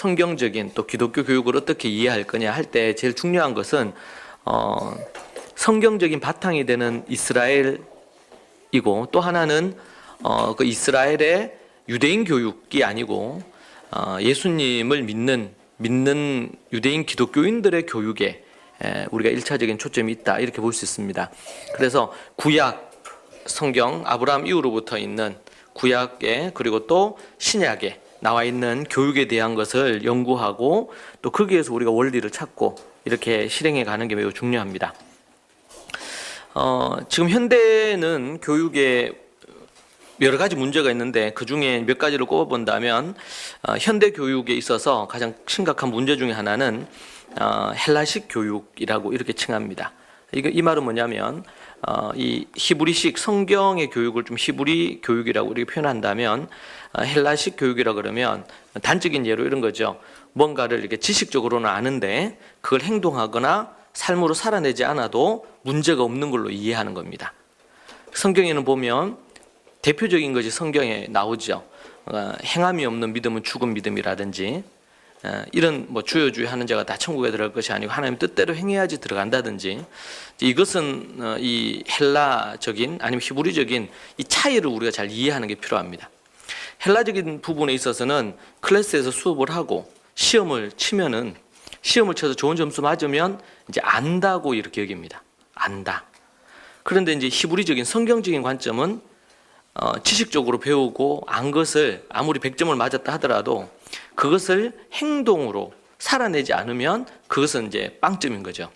성경적인 또 기독교 교육을 어떻게 이해할 거냐 할 때 제일 중요한 것은 성경적인 바탕이 되는 이스라엘이고, 또 하나는 그 이스라엘의 유대인 교육이 아니고 예수님을 믿는 유대인 기독교인들의 교육에 우리가 1차적인 초점이 있다, 이렇게 볼 수 있습니다. 그래서 구약 성경 아브라함 이후로부터 있는 구약에, 그리고 또 신약에 나와 있는 교육에 대한 것을 연구하고 또 거기에서 우리가 원리를 찾고 이렇게 실행해 가는 게 매우 중요합니다. 지금 현대는 교육에 여러 가지 문제가 있는데 그 중에 몇 가지를 꼽아본다면 현대 교육에 있어서 가장 심각한 문제 중에 하나는 헬라식 교육이라고 이렇게 칭합니다. 이 말은 뭐냐면 이 히브리식 성경의 교육을 좀 히브리 교육이라고 이렇게 표현한다면, 헬라식 교육이라 그러면 단적인 예로 이런 거죠. 뭔가를 이렇게 지식적으로는 아는데 그걸 행동하거나 삶으로 살아내지 않아도 문제가 없는 걸로 이해하는 겁니다. 성경에는 보면 대표적인 것이 성경에 나오죠. 행함이 없는 믿음은 죽은 믿음이라든지, 이런 주여주여 하는 자가 다 천국에 들어갈 것이 아니고 하나님 뜻대로 행해야지 들어간다든지, 이것은 이 헬라적인 아니면 히브리적인 이 차이를 우리가 잘 이해하는 게 필요합니다. 헬라적인 부분에 있어서는 클래스에서 수업을 하고 시험을 치면은, 시험을 쳐서 좋은 점수 맞으면 이제 안다고 이렇게 여깁니다. 안다. 그런데 이제 히브리적인 성경적인 관점은 지식적으로 배우고 안 것을 아무리 100점을 맞았다 하더라도 그것을 행동으로 살아내지 않으면 그것은 이제 빵점인 거죠.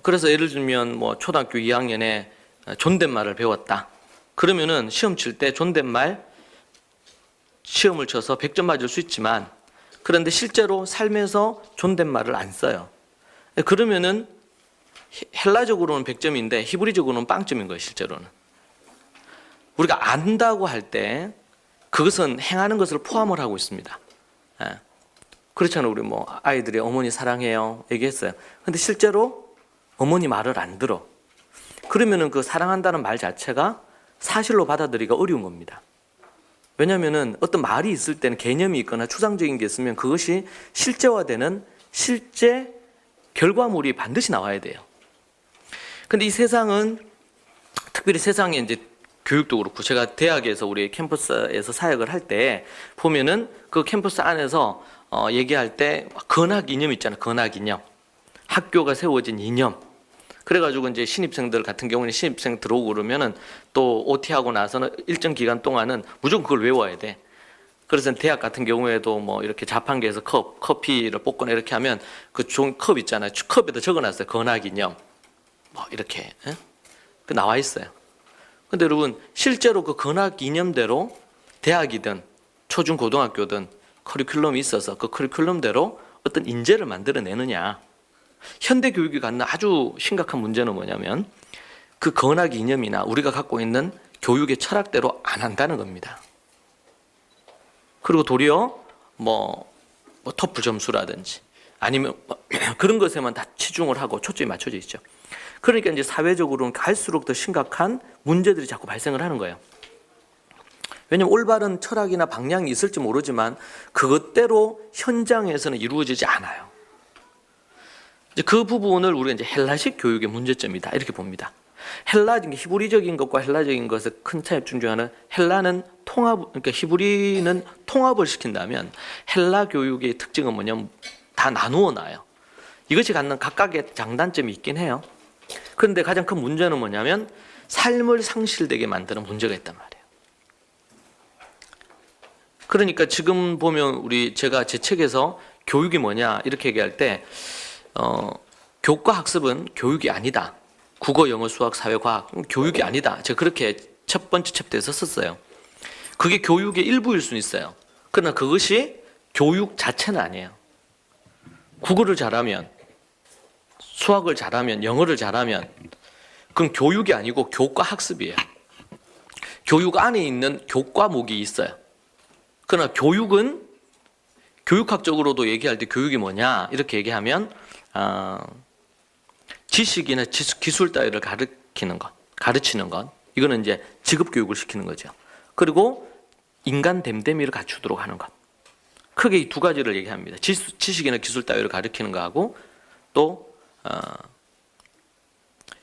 그래서 예를 들면 초등학교 2학년에 존댓말을 배웠다. 그러면은 시험 칠 때 존댓말 시험을 쳐서 100점 맞을 수 있지만, 그런데 실제로 삶에서 존댓말을 안 써요. 그러면은 헬라적으로는 100점인데 히브리적으로는 빵점인 거예요. 실제로는 우리가 안다고 할 때 그것은 행하는 것을 포함을 하고 있습니다. 그렇잖아요. 우리 아이들이 어머니 사랑해요 얘기했어요. 근데 실제로 어머니 말을 안 들어. 그러면은 그 사랑한다는 말 자체가 사실로 받아들이기가 어려운 겁니다. 왜냐하면은 어떤 말이 있을 때는 개념이 있거나 추상적인 게 있으면 그것이 실제화되는 실제 결과물이 반드시 나와야 돼요. 근데 이 세상은, 특별히 세상에 이제 교육도 그렇고, 제가 대학에서 우리 캠퍼스에서 사역을 할 때 보면은 그 캠퍼스 안에서 얘기할 때 건학 이념 있잖아요. 건학 이념. 학교가 세워진 이념. 그래가지고 이제 신입생들 같은 경우는 신입생 들어오고 그러면은 또 OT하고 나서는 일정 기간 동안은 무조건 그걸 외워야 돼. 그래서 대학 같은 경우에도 이렇게 자판기에서 커피를 볶거나 이렇게 하면 그 컵 있잖아요. 컵에다 적어놨어요. 건학 이념. 이렇게 그 나와 있어요. 근데 여러분, 실제로 그 건학 이념대로 대학이든 초중 고등학교든 커리큘럼이 있어서 그 커리큘럼대로 어떤 인재를 만들어내느냐. 현대 교육이 갖는 아주 심각한 문제는 뭐냐면 그 건학 이념이나 우리가 갖고 있는 교육의 철학대로 안 한다는 겁니다. 그리고 도리어 토플 점수라든지 아니면 그런 것에만 다 치중을 하고 초점이 맞춰져 있죠. 그러니까 이제 사회적으로는 갈수록 더 심각한 문제들이 자꾸 발생을 하는 거예요. 왜냐하면 올바른 철학이나 방향이 있을지 모르지만 그것대로 현장에서는 이루어지지 않아요. 이제 그 부분을 우리가 이제 헬라식 교육의 문제점이다, 이렇게 봅니다. 히브리적인 것과 헬라적인 것의 큰 차이점 중 하나는, 헬라는 그러니까 히브리는 통합을 시킨다면 헬라 교육의 특징은 뭐냐면 다 나누어 놔요. 이것이 갖는 각각의 장단점이 있긴 해요. 그런데 가장 큰 문제는 뭐냐면 삶을 상실되게 만드는 문제가 있단 말이에요. 그러니까 지금 보면 제가 제 책에서 교육이 뭐냐 이렇게 얘기할 때 교과 학습은 교육이 아니다. 국어, 영어, 수학, 사회, 과학 교육이 아니다. 제가 그렇게 첫 번째 챕터에서 썼어요. 그게 교육의 일부일 수는 있어요. 그러나 그것이 교육 자체는 아니에요. 국어를 잘하면, 수학을 잘하면, 영어를 잘하면 그건 교육이 아니고 교과 학습이에요. 교육 안에 있는 교과목이 있어요. 그러나 교육은 교육학적으로도 얘기할 때 교육이 뭐냐 이렇게 얘기하면 지식이나 기술 따위를 가르치는 것, 이거는 이제 직업 교육을 시키는 거죠. 그리고 인간 됨됨이를 갖추도록 하는 것, 크게 이 두 가지를 얘기합니다. 지식이나 기술 따위를 가리키는 거하고 또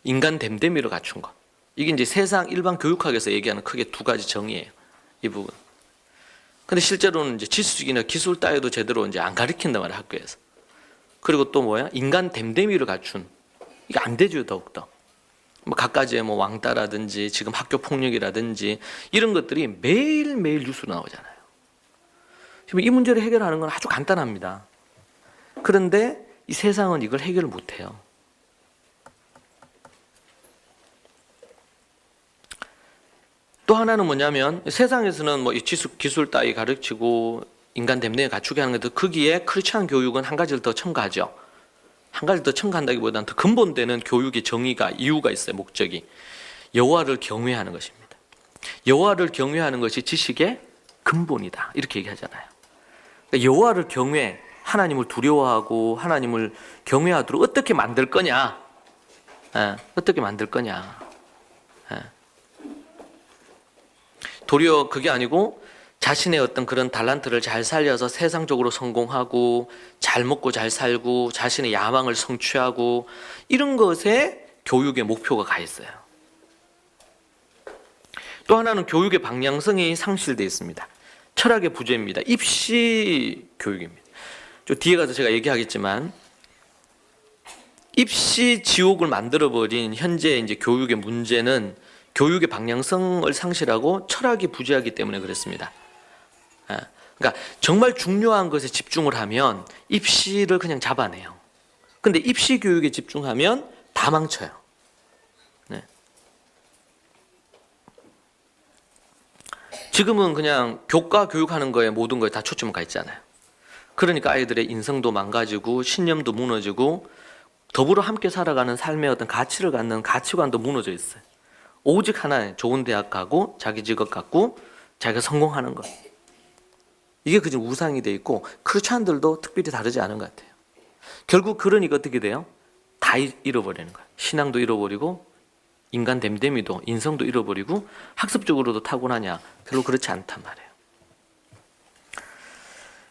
인간 됨됨이를 갖춘 것. 이게 이제 세상 일반 교육학에서 얘기하는 크게 두 가지 정의예요. 이 부분. 근데 실제로는 이제 지식이나 기술 따위도 제대로 이제 안 가르친단 말이에요, 학교에서. 그리고 또 뭐야? 인간 됨됨이를 갖춘. 이게 안 되죠, 더욱더. 뭐 갖가지의 뭐 왕따라든지 지금 학교 폭력이라든지 이런 것들이 매일매일 뉴스로 나오잖아요. 지금 이 문제를 해결하는 건 아주 간단합니다. 그런데 이 세상은 이걸 해결을 못해요. 또 하나는 뭐냐면 세상에서는 뭐 이 기술 따위 가르치고 인간 됨됨이 갖추게 하는 것도 거기에 크리스찬 교육은 한 가지를 더 첨가하죠. 한 가지 더 첨가한다기보다는 더 근본되는 교육의 정의가 이유가 있어요. 목적이 여호와를 경외하는 것입니다. 여호와를 경외하는 것이 지식의 근본이다 이렇게 얘기하잖아요. 그러니까 여호와를 경외, 하나님을 두려워하고 하나님을 경외하도록 어떻게 만들 거냐? 어떻게 만들 거냐? 도리어 그게 아니고 자신의 어떤 그런 달란트를 잘 살려서 세상적으로 성공하고 잘 먹고 잘 살고 자신의 야망을 성취하고 이런 것에 교육의 목표가 가 있어요. 또 하나는 교육의 방향성이 상실되어 있습니다. 철학의 부재입니다. 입시 교육입니다. 저 뒤에 가서 제가 얘기하겠지만 입시 지옥을 만들어버린 현재 이제 교육의 문제는 교육의 방향성을 상실하고 철학이 부재하기 때문에 그렇습니다. 그러니까 정말 중요한 것에 집중을 하면 입시를 그냥 잡아내요. 근데 입시 교육에 집중하면 다 망쳐요. 네. 지금은 그냥 교과 교육하는 거에 모든 거에 다 초점을 가 있잖아요. 그러니까 아이들의 인성도 망가지고 신념도 무너지고 더불어 함께 살아가는 삶의 어떤 가치를 갖는 가치관도 무너져 있어요. 오직 하나의 좋은 대학 가고 자기 직업 갖고 자기가 성공하는 것. 이게 그저 우상이 돼 있고 크리스찬들도 특별히 다르지 않은 것 같아요. 결국 그러니까 어떻게 돼요? 다 잃어버리는 거예요. 신앙도 잃어버리고 인간 됨됨이도 인성도 잃어버리고 학습적으로도 타고나냐? 별로 그렇지 않단 말이에요.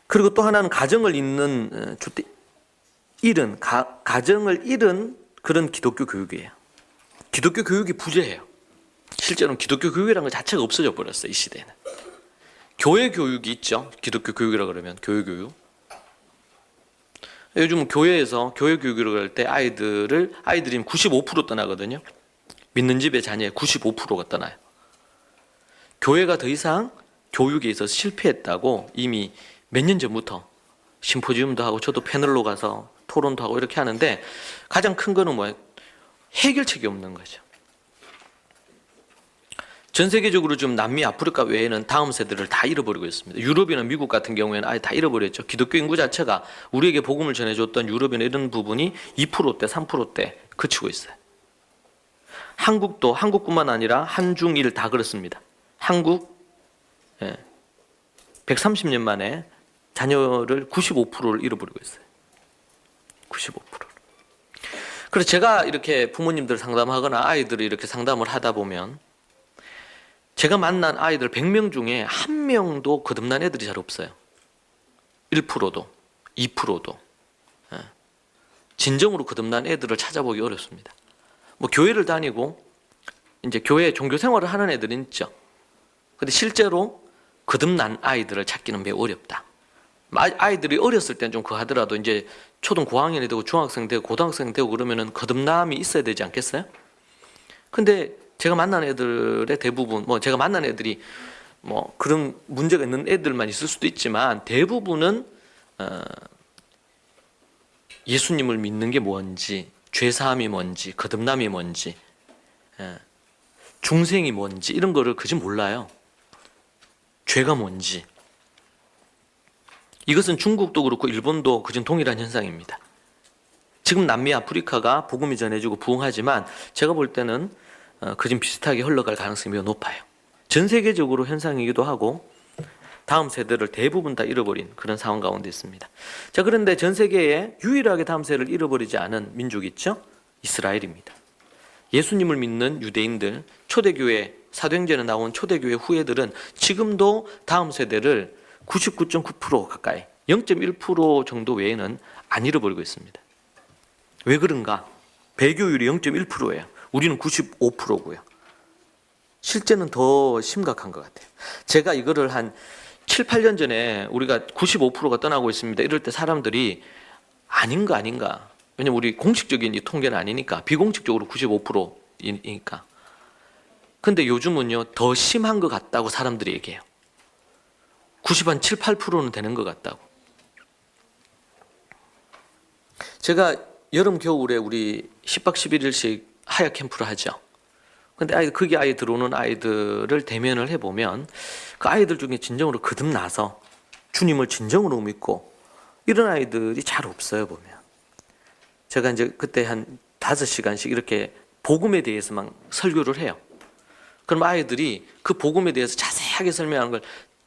그리고 또 하나는 가정을 가정을 잃은 그런 기독교 교육이에요. 기독교 교육이 부재해요. 실제로는 기독교 교육이라는 것 자체가 없어져 버렸어요. 이 시대에는. 교회 교육이 있죠. 기독교 교육이라고 그러면 교회 교육. 요즘 교회에서 교회 교육이라고 할 때 아이들이 95% 떠나거든요. 믿는 집의 자녀의 95%가 떠나요. 교회가 더 이상 교육에 있어서 실패했다고 이미 몇 년 전부터 심포지움도 하고 저도 패널로 가서 토론도 하고 이렇게 하는데 가장 큰 거는 뭐예요? 해결책이 없는 거죠. 전 세계적으로 지금 남미, 아프리카 외에는 다음 세대를 다 잃어버리고 있습니다. 유럽이나 미국 같은 경우에는 아예 다 잃어버렸죠. 기독교 인구 자체가 우리에게 복음을 전해줬던 유럽이나 이런 부분이 2%대, 3%대 그치고 있어요. 한국도 한국뿐만 아니라 한중일 다 그렇습니다. 한국 130년 만에 자녀를 95%를 잃어버리고 있어요. 95%를. 그래서 제가 이렇게 부모님들 상담하거나 아이들을 이렇게 상담을 하다 보면 제가 만난 아이들 100명 중에 한 명도 거듭난 애들이 잘 없어요. 1%도 2%도 진정으로 거듭난 애들을 찾아보기 어렵습니다. 뭐 교회를 다니고 이제 교회 종교 생활을 하는 애들은 있죠. 근데 실제로 거듭난 아이들을 찾기는 매우 어렵다. 아이들이 어렸을 때는 좀 그하더라도 이제 초등 고학년이 되고 중학생 되고 고등학생 되고 그러면은 거듭남이 있어야 되지 않겠어요? 근데 제가 만난 애들의 대부분, 제가 만난 애들이 그런 문제가 있는 애들만 있을 수도 있지만 대부분은 예수님을 믿는 게 뭔지, 죄사함이 뭔지, 거듭남이 뭔지, 중생이 뭔지 이런 거를 그저 몰라요. 죄가 뭔지. 이것은 중국도 그렇고 일본도 그저 동일한 현상입니다. 지금 남미 아프리카가 복음이 전해지고 부흥하지만 제가 볼 때는 그좀 비슷하게 흘러갈 가능성이 매우 높아요. 전 세계적으로 현상이기도 하고 다음 세대를 대부분 다 잃어버린 그런 상황 가운데 있습니다. 자, 그런데 전 세계에 유일하게 다음 세대를 잃어버리지 않은 민족이 있죠? 이스라엘입니다. 예수님을 믿는 유대인들, 초대교회, 사도행전에 나온 초대교회 후예들은 지금도 다음 세대를 99.9% 가까이 0.1% 정도 외에는 안 잃어버리고 있습니다. 왜 그런가? 배교율이 0.1%예요. 우리는 95%고요. 실제는 더 심각한 것 같아요. 제가 이거를 한 7, 8년 전에 우리가 95%가 떠나고 있습니다. 이럴 때 사람들이 아닌가. 왜냐면 우리 공식적인 이 통계는 아니니까 비공식적으로 95%이니까. 근데 요즘은요 더 심한 것 같다고 사람들이 얘기해요. 97, 8%는 되는 것 같다고. 제가 여름 겨울에 우리 10박 11일씩 하야 캠프를 하죠. 근데 거기 아이 들어오는 아이들을 대면을 해보면 그 아이들 중에 진정으로 거듭나서 주님을 진정으로 믿고 이런 아이들이 잘 없어요. 보면 제가 이제 그때 한 5시간씩 이렇게 복음에 대해서만 설교를 해요. 그럼 아이들이 그 복음에 대해서 자세하게 설명하는 걸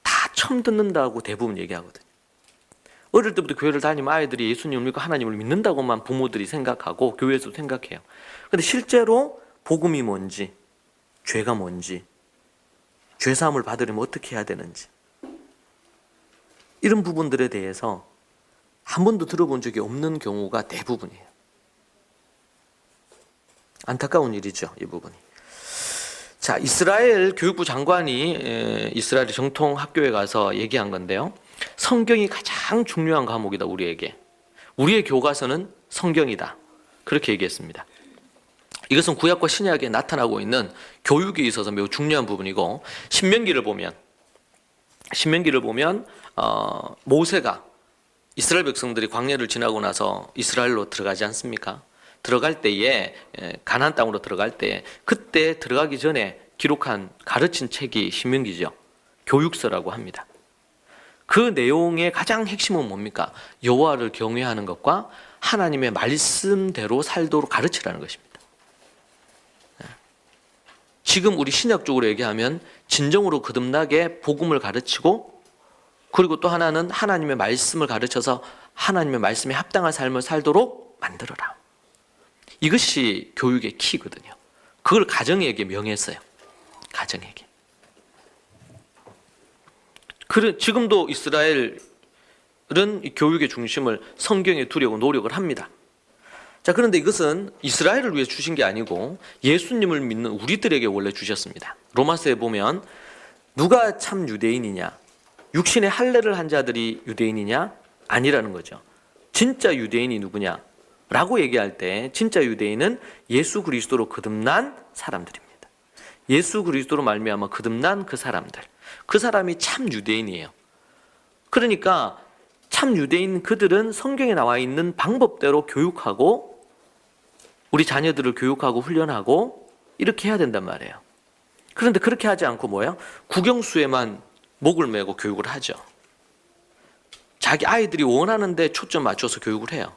다 처음 듣는다고 대부분 얘기하거든요. 어릴 때부터 교회를 다니면 아이들이 예수님을 믿고 하나님을 믿는다고만 부모들이 생각하고 교회에서도 생각해요. 근데 실제로 복음이 뭔지, 죄가 뭔지, 죄사함을 받으려면 어떻게 해야 되는지 이런 부분들에 대해서 한 번도 들어본 적이 없는 경우가 대부분이에요. 안타까운 일이죠, 이 부분이. 자, 이스라엘 교육부 장관이 이스라엘 정통 학교에 가서 얘기한 건데요. 성경이 가장 중요한 과목이다, 우리에게. 우리의 교과서는 성경이다. 그렇게 얘기했습니다. 이것은 구약과 신약에 나타나고 있는 교육에 있어서 매우 중요한 부분이고, 신명기를 보면 모세가 이스라엘 백성들이 광야를 지나고 나서 이스라엘로 들어가지 않습니까? 들어갈 때에 가나안 땅으로 들어갈 때 그때 들어가기 전에 기록한 가르친 책이 신명기죠. 교육서라고 합니다. 그 내용의 가장 핵심은 뭡니까? 여호와를 경외하는 것과 하나님의 말씀대로 살도록 가르치라는 것입니다. 지금 우리 신약적으로 얘기하면 진정으로 거듭나게 복음을 가르치고, 그리고 또 하나는 하나님의 말씀을 가르쳐서 하나님의 말씀에 합당한 삶을 살도록 만들어라. 이것이 교육의 키거든요. 그걸 가정에게 명했어요. 가정에게. 지금도 이스라엘은 교육의 중심을 성경에 두려고 노력을 합니다. 자, 그런데 이것은 이스라엘을 위해 주신 게 아니고 예수님을 믿는 우리들에게 원래 주셨습니다. 로마서에 보면 누가 참 유대인이냐? 육신의 할례를 한 자들이 유대인이냐? 아니라는 거죠. 진짜 유대인이 누구냐? 라고 얘기할 때 진짜 유대인은 예수 그리스도로 거듭난 사람들입니다. 예수 그리스도로 말미암아 거듭난 그 사람들, 그 사람이 참 유대인이에요. 그러니까 참 유대인 그들은 성경에 나와 있는 방법대로 교육하고 우리 자녀들을 교육하고 훈련하고 이렇게 해야 된단 말이에요. 그런데 그렇게 하지 않고 뭐예요? 국영수에만 목을 메고 교육을 하죠. 자기 아이들이 원하는 데 초점 맞춰서 교육을 해요.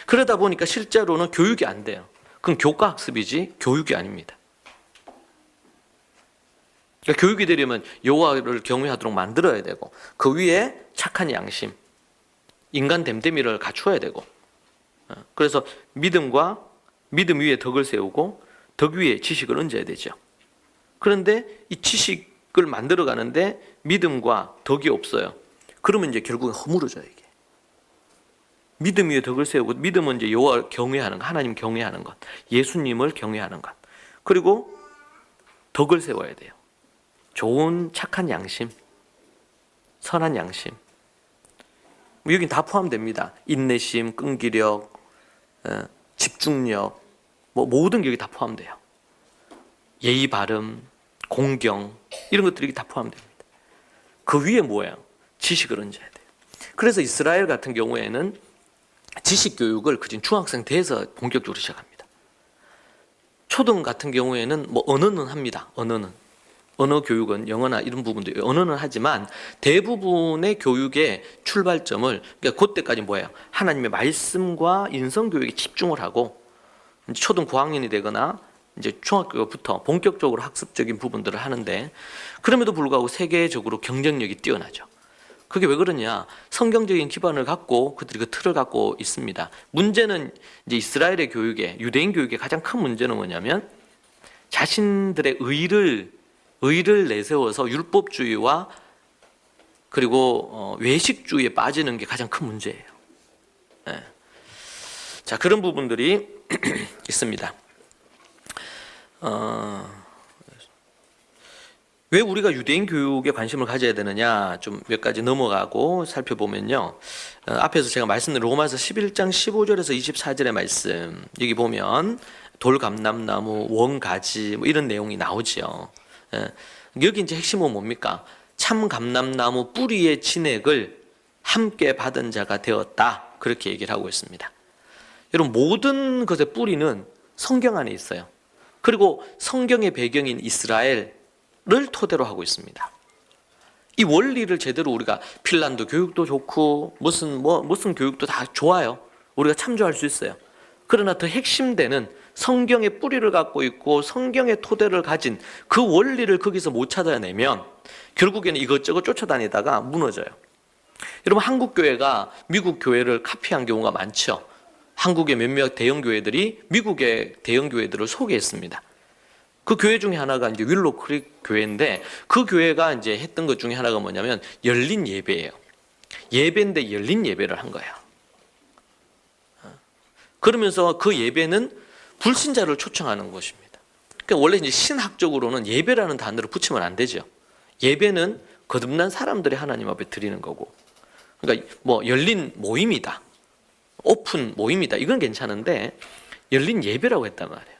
그러다 보니까 실제로는 교육이 안 돼요. 그건 교과학습이지 교육이 아닙니다. 그러니까 교육이 되려면 여호와를 경외하도록 만들어야 되고 그 위에 착한 양심, 인간 됨됨이를 갖추어야 되고, 그래서 믿음 위에 덕을 세우고 덕 위에 지식을 얹어야 되죠. 그런데 이 지식을 만들어 가는데 믿음과 덕이 없어요. 그러면 이제 결국은 허물어져요. 이게 믿음 위에 덕을 세우고, 믿음은 이제 여호와 경외하는 것, 하나님 경외하는 것, 예수님을 경외하는 것, 그리고 덕을 세워야 돼요. 좋은 착한 양심, 선한 양심, 여긴 다 포함됩니다. 인내심, 끈기력, 집중력, 모든 게 여기 다 포함돼요. 예의 바름, 공경, 이런 것들이 다 포함됩니다. 그 위에 뭐예요? 지식을 얹어야 돼요. 그래서 이스라엘 같은 경우에는 지식 교육을 그진 중학생 돼서 본격적으로 시작합니다. 초등 같은 경우에는 언어는 합니다. 언어 교육은 영어나 이런 부분도 언어는 하지만 대부분의 교육의 출발점을, 그러니까 그때까지 뭐예요? 하나님의 말씀과 인성 교육에 집중을 하고 이제 초등 고학년이 되거나 이제 중학교부터 본격적으로 학습적인 부분들을 하는데, 그럼에도 불구하고 세계적으로 경쟁력이 뛰어나죠. 그게 왜 그러냐? 성경적인 기반을 갖고 그들이 그 틀을 갖고 있습니다. 문제는 이제 이스라엘의 교육에, 유대인 교육의 가장 큰 문제는 뭐냐면 자신들의 의를 내세워서 율법주의와 그리고 외식주의에 빠지는 게 가장 큰 문제예요. 예. 자, 그런 부분들이 있습니다. 왜 우리가 유대인 교육에 관심을 가져야 되느냐, 좀 몇 가지 넘어가고 살펴보면요. 앞에서 제가 말씀드린 로마서 11장 15절에서 24절의 말씀, 여기 보면 돌감람나무, 원가지 뭐 이런 내용이 나오지요. 여기 이제 핵심은 뭡니까? 참 감람나무 뿌리의 진액을 함께 받은 자가 되었다, 그렇게 얘기를 하고 있습니다. 여러분, 모든 것의 뿌리는 성경 안에 있어요. 그리고 성경의 배경인 이스라엘을 토대로 하고 있습니다. 이 원리를 제대로 우리가 핀란드 교육도 좋고 무슨 교육도 다 좋아요. 우리가 참조할 수 있어요. 그러나 더 핵심되는 성경의 뿌리를 갖고 있고 성경의 토대를 가진 그 원리를 거기서 못 찾아내면 결국에는 이것저것 쫓아다니다가 무너져요. 여러분, 한국 교회가 미국 교회를 카피한 경우가 많죠. 한국의 몇몇 대형 교회들이 미국의 대형 교회들을 소개했습니다. 그 교회 중에 하나가 이제 윌로 크릭 교회인데, 그 교회가 이제 했던 것 중에 하나가 뭐냐면 열린 예배예요. 예배인데 열린 예배를 한 거예요. 그러면서 그 예배는 불신자를 초청하는 것입니다. 그러니까 원래 이제 신학적으로는 예배라는 단어를 붙이면 안 되죠. 예배는 거듭난 사람들이 하나님 앞에 드리는 거고, 그러니까 뭐 열린 모임이다, 오픈 모임이다, 이건 괜찮은데 열린 예배라고 했단 말이에요.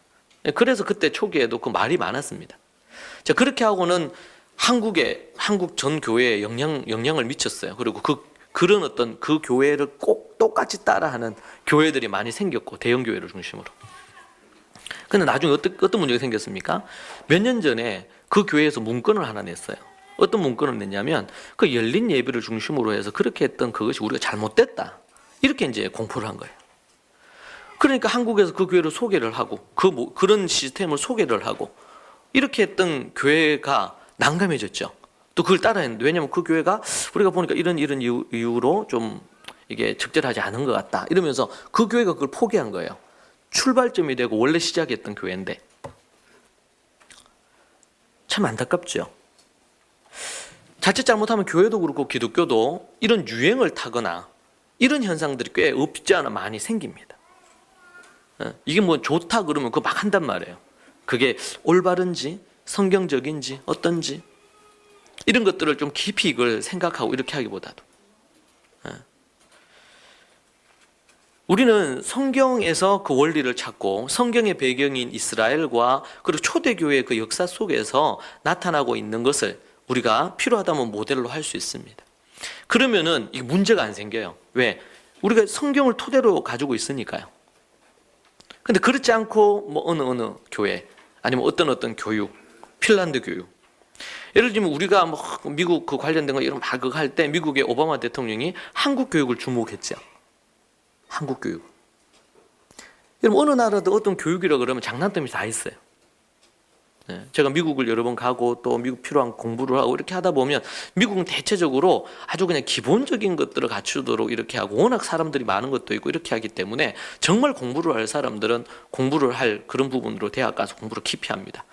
그래서 그때 초기에도 그 말이 많았습니다. 자, 그렇게 하고는 한국 전 교회에 영향을 미쳤어요. 그리고 그런 어떤 그 교회를 꼭 똑같이 따라하는 교회들이 많이 생겼고, 대형 교회를 중심으로. 근데 나중에 어떤 문제가 생겼습니까? 몇 년 전에 그 교회에서 문건을 하나 냈어요. 어떤 문건을 냈냐면, 그 열린 예배를 중심으로 해서 그렇게 했던 그것이 우리가 잘못됐다, 이렇게 이제 공포를 한 거예요. 그러니까 한국에서 그 교회를 소개를 하고 그런 시스템을 소개를 하고 이렇게 했던 교회가 난감해졌죠. 또 그걸 따라했는데, 왜냐하면 그 교회가 우리가 보니까 이런 이유로 좀 이게 적절하지 않은 것 같다, 이러면서 그 교회가 그걸 포기한 거예요. 출발점이 되고 원래 시작했던 교회인데. 참 안타깝죠. 자칫 잘못하면 교회도 그렇고 기독교도 이런 유행을 타거나 이런 현상들이 꽤 없지 않아 많이 생깁니다. 이게 뭐 좋다 그러면 그거 막 한단 말이에요. 그게 올바른지 성경적인지 어떤지 이런 것들을 좀 깊이 이걸 생각하고 이렇게 하기보다도, 우리는 성경에서 그 원리를 찾고 성경의 배경인 이스라엘과 그리고 초대교회의 그 역사 속에서 나타나고 있는 것을 우리가 필요하다면 모델로 할 수 있습니다. 그러면은 이게 문제가 안 생겨요. 왜? 우리가 성경을 토대로 가지고 있으니까요. 근데 그렇지 않고 뭐 어느 교회, 아니면 어떤 교육, 핀란드 교육, 예를 들면 우리가 뭐 미국 그 관련된 거 이런 막 그거 할 때 미국의 오바마 대통령이 한국 교육을 주목했죠. 한국 교육. 여러분, 어느 나라도 어떤 교육이라 그러면 장단점이 다 있어요. 제가 미국을 여러 번 가고 또 미국 필요한 공부를 하고 이렇게 하다 보면 미국은 대체적으로 아주 그냥 기본적인 것들을 갖추도록 이렇게 하고, 워낙 사람들이 많은 것도 있고 이렇게 하기 때문에 정말 공부를 할 사람들은 공부를 할 그런 부분으로 대학 가서 공부를 깊이 합니다.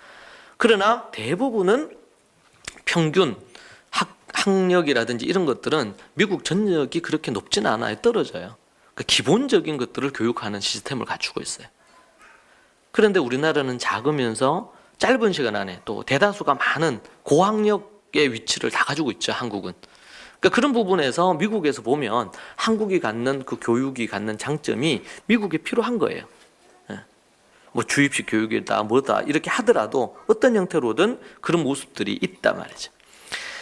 그러나 대부분은 평균 학력이라든지 이런 것들은 미국 전역이 그렇게 높지는 않아요. 떨어져요. 그러니까 기본적인 것들을 교육하는 시스템을 갖추고 있어요. 그런데 우리나라는 작으면서 짧은 시간 안에 또 대다수가 많은 고학력의 위치를 다 가지고 있죠, 한국은. 그러니까 그런 부분에서 미국에서 보면 한국이 갖는 그 교육이 갖는 장점이 미국에 필요한 거예요. 뭐 주입식 교육이다 뭐다 이렇게 하더라도 어떤 형태로든 그런 모습들이 있단 말이죠.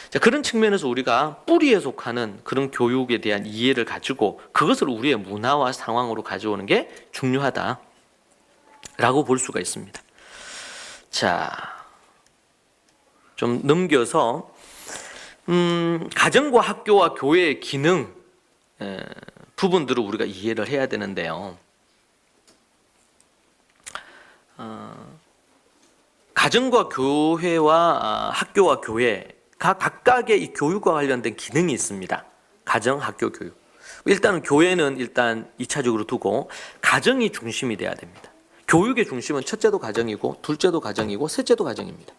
자, 그런 측면에서 우리가 뿌리에 속하는 그런 교육에 대한 이해를 가지고 그것을 우리의 문화와 상황으로 가져오는 게 중요하다라고 볼 수가 있습니다. 자, 좀 넘겨서 가정과 학교와 교회의 기능 부분들을 우리가 이해를 해야 되는데요. 가정과 교회와 학교와 교회가 각각의 이 교육과 관련된 기능이 있습니다. 가정, 학교, 교육. 일단은 교회는 일단 2차적으로 두고 가정이 중심이 돼야 됩니다. 교육의 중심은 첫째도 가정이고 둘째도 가정이고 셋째도 가정입니다.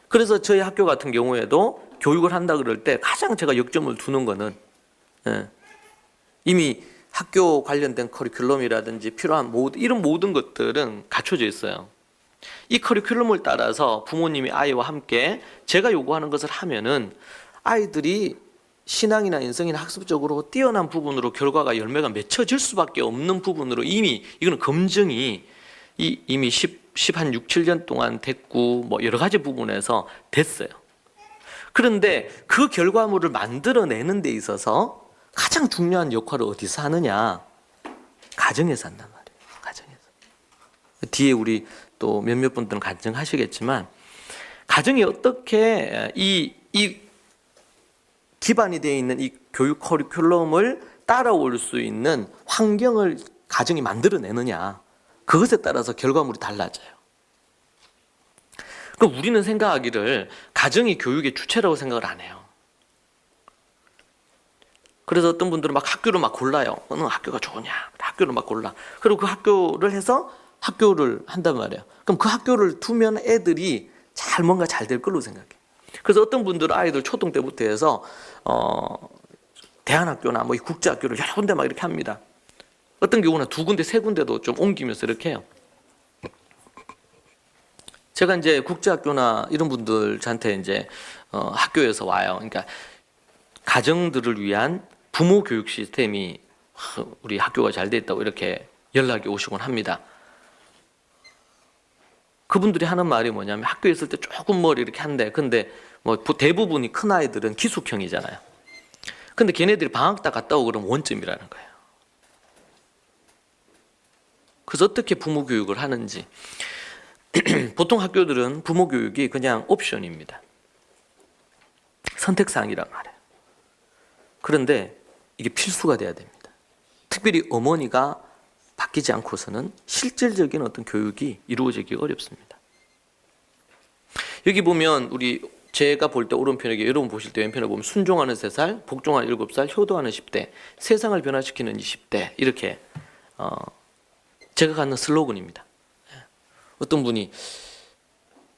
그래서 저희 학교 같은 경우에도 교육을 한다 그럴 때 가장 제가 역점을 두는 거는 이미 학교 관련된 커리큘럼이라든지 필요한 이런 모든 것들은 갖춰져 있어요. 이 커리큘럼을 따라서 부모님이 아이와 함께 제가 요구하는 것을 하면은 아이들이 신앙이나 인성이나 학습적으로 뛰어난 부분으로 결과가 열매가 맺혀질 수밖에 없는 부분으로 이미 이거는 검증이 이미 10한 6, 7년 동안 됐고 뭐 여러 가지 부분에서 됐어요. 그런데 그 결과물을 만들어내는 데 있어서 가장 중요한 역할을 어디서 하느냐? 가정에서 한단 말이에요. 가정에서. 뒤에 우리 또 몇몇 분들은 가정하시겠지만 가정이 어떻게 이 기반이 되어 있는 이 교육 커리큘럼을 따라올 수 있는 환경을 가정이 만들어내느냐, 그것에 따라서 결과물이 달라져요. 그럼 우리는 생각하기를 가정이 교육의 주체라고 생각을 안 해요. 그래서 어떤 분들은 막 학교를 막 골라요. 어느 학교가 좋으냐, 학교를 막 골라. 그리고 그 학교를 해서 학교를 한단 말이에요. 그럼 그 학교를 두면 애들이 뭔가 잘 될 걸로 생각해. 그래서 어떤 분들은 아이들 초등 때부터 해서 대안학교나 뭐 국제학교를 여러 군데 막 이렇게 합니다. 어떤 경우는 2군데, 3군데도 좀 옮기면서 이렇게 해요. 제가 이제 국제학교나 이런 분들 저한테 이제 학교에서 와요. 그러니까 가정들을 위한 부모 교육 시스템이 우리 학교가 잘 돼 있다고 이렇게 연락이 오시곤 합니다. 그분들이 하는 말이 뭐냐면 학교에 있을 때 조금 뭘 이렇게 한대. 근데 뭐 대부분이 큰 아이들은 기숙형이잖아요. 근데 걔네들이 방학 때 갔다 오고 그러면 원점이라는 거예요. 그래서 어떻게 부모 교육을 하는지. 보통 학교들은 부모 교육이 그냥 옵션입니다. 선택사항이란 말이에요. 그런데 이게 필수가 돼야 됩니다. 특별히 어머니가 바뀌지 않고서는 실질적인 어떤 교육이 이루어지기 어렵습니다. 여기 보면 제가 볼 때 오른편에, 여러분 보실 때 왼편에 보면 순종하는 3살, 복종하는 7살, 효도하는 10대, 세상을 변화시키는 20대, 이렇게 제가 갖는 슬로건입니다. 어떤 분이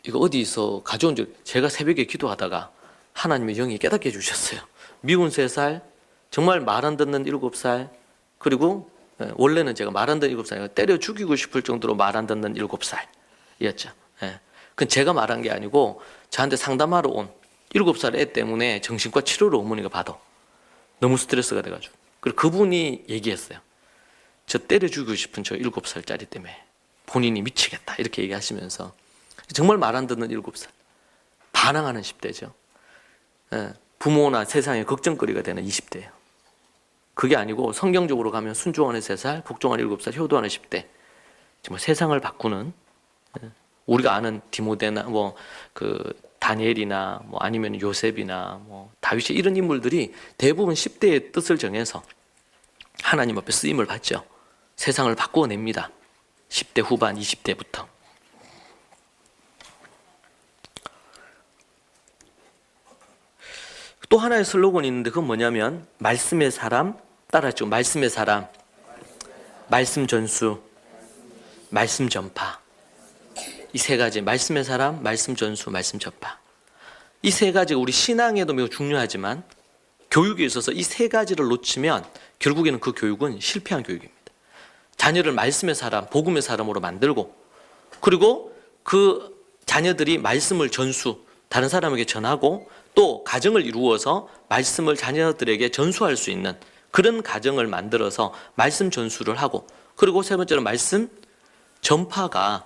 이거 어디서 가져온 줄, 제가 새벽에 기도하다가 하나님의 영이 깨닫게 해주셨어요. 미운 3살, 정말 말 안 듣는 7살, 그리고 원래는 제가 말 안 듣는 7살, 때려 죽이고 싶을 정도로 말 안 듣는 7살이었죠. 그건 제가 말한 게 아니고 저한테 상담하러 온 7살 애 때문에 정신과 치료를 어머니가 받아. 너무 스트레스가 돼가지고. 그리고 그분이 얘기했어요. 저 때려 죽이고 싶은 저 7살짜리 때문에 본인이 미치겠다 이렇게 얘기하시면서 정말 말 안 듣는 7살, 반항하는 10대죠. 부모나 세상에 걱정거리가 되는 20대예요. 그게 아니고 성경적으로 가면 순종하는 3살, 복종하는 7살, 효도하는 10대, 정말 세상을 바꾸는, 우리가 아는 디모데나 뭐 다니엘이나 뭐 아니면 요셉이나 뭐 다윗이, 이런 인물들이 대부분 10대의 뜻을 정해서 하나님 앞에 쓰임을 받죠. 세상을 바꾸어냅니다. 10대 후반, 20대부터. 또 하나의 슬로건이 있는데 그건 뭐냐면 말씀의 사람, 따라하죠. 말씀의 사람, 말씀 전수, 말씀 전파. 이 3가지, 말씀의 사람, 말씀 전수, 말씀 전파. 이 3가지가 우리 신앙에도 매우 중요하지만 교육에 있어서 이 3가지를 놓치면 결국에는 그 교육은 실패한 교육입니다. 자녀를 말씀의 사람, 복음의 사람으로 만들고, 그리고 그 자녀들이 말씀을 전수, 다른 사람에게 전하고, 또 가정을 이루어서 말씀을 자녀들에게 전수할 수 있는 그런 가정을 만들어서 말씀 전수를 하고, 그리고 3번째로 말씀 전파가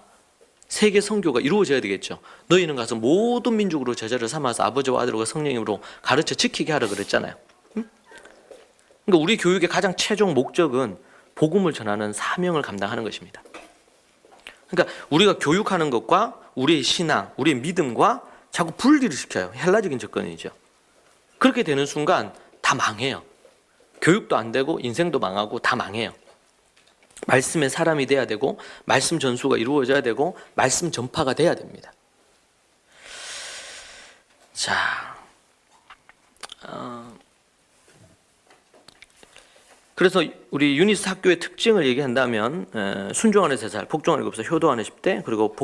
세계 선교가 이루어져야 되겠죠. 너희는 가서 모든 민족으로 제자를 삼아서 아버지와 아들과 성령님으로 가르쳐 지키게 하라 그랬잖아요. 그러니까 우리 교육의 가장 최종 목적은 복음을 전하는 사명을 감당하는 것입니다. 그러니까 우리가 교육하는 것과 우리의 신앙, 우리의 믿음과 자꾸 분리를 시켜요. 헬라적인 접근이죠. 그렇게 되는 순간 다 망해요. 교육도 안 되고 인생도 망하고 다 망해요. 말씀의 사람이 돼야 되고, 말씀 전수가 이루어져야 되고, 말씀 전파가 돼야 됩니다. 자, 그래서 우리 유니스 학교의 특징을 얘기한다면 순종하는 3살, 복종하는 7살, 효도하는 10대, 그리고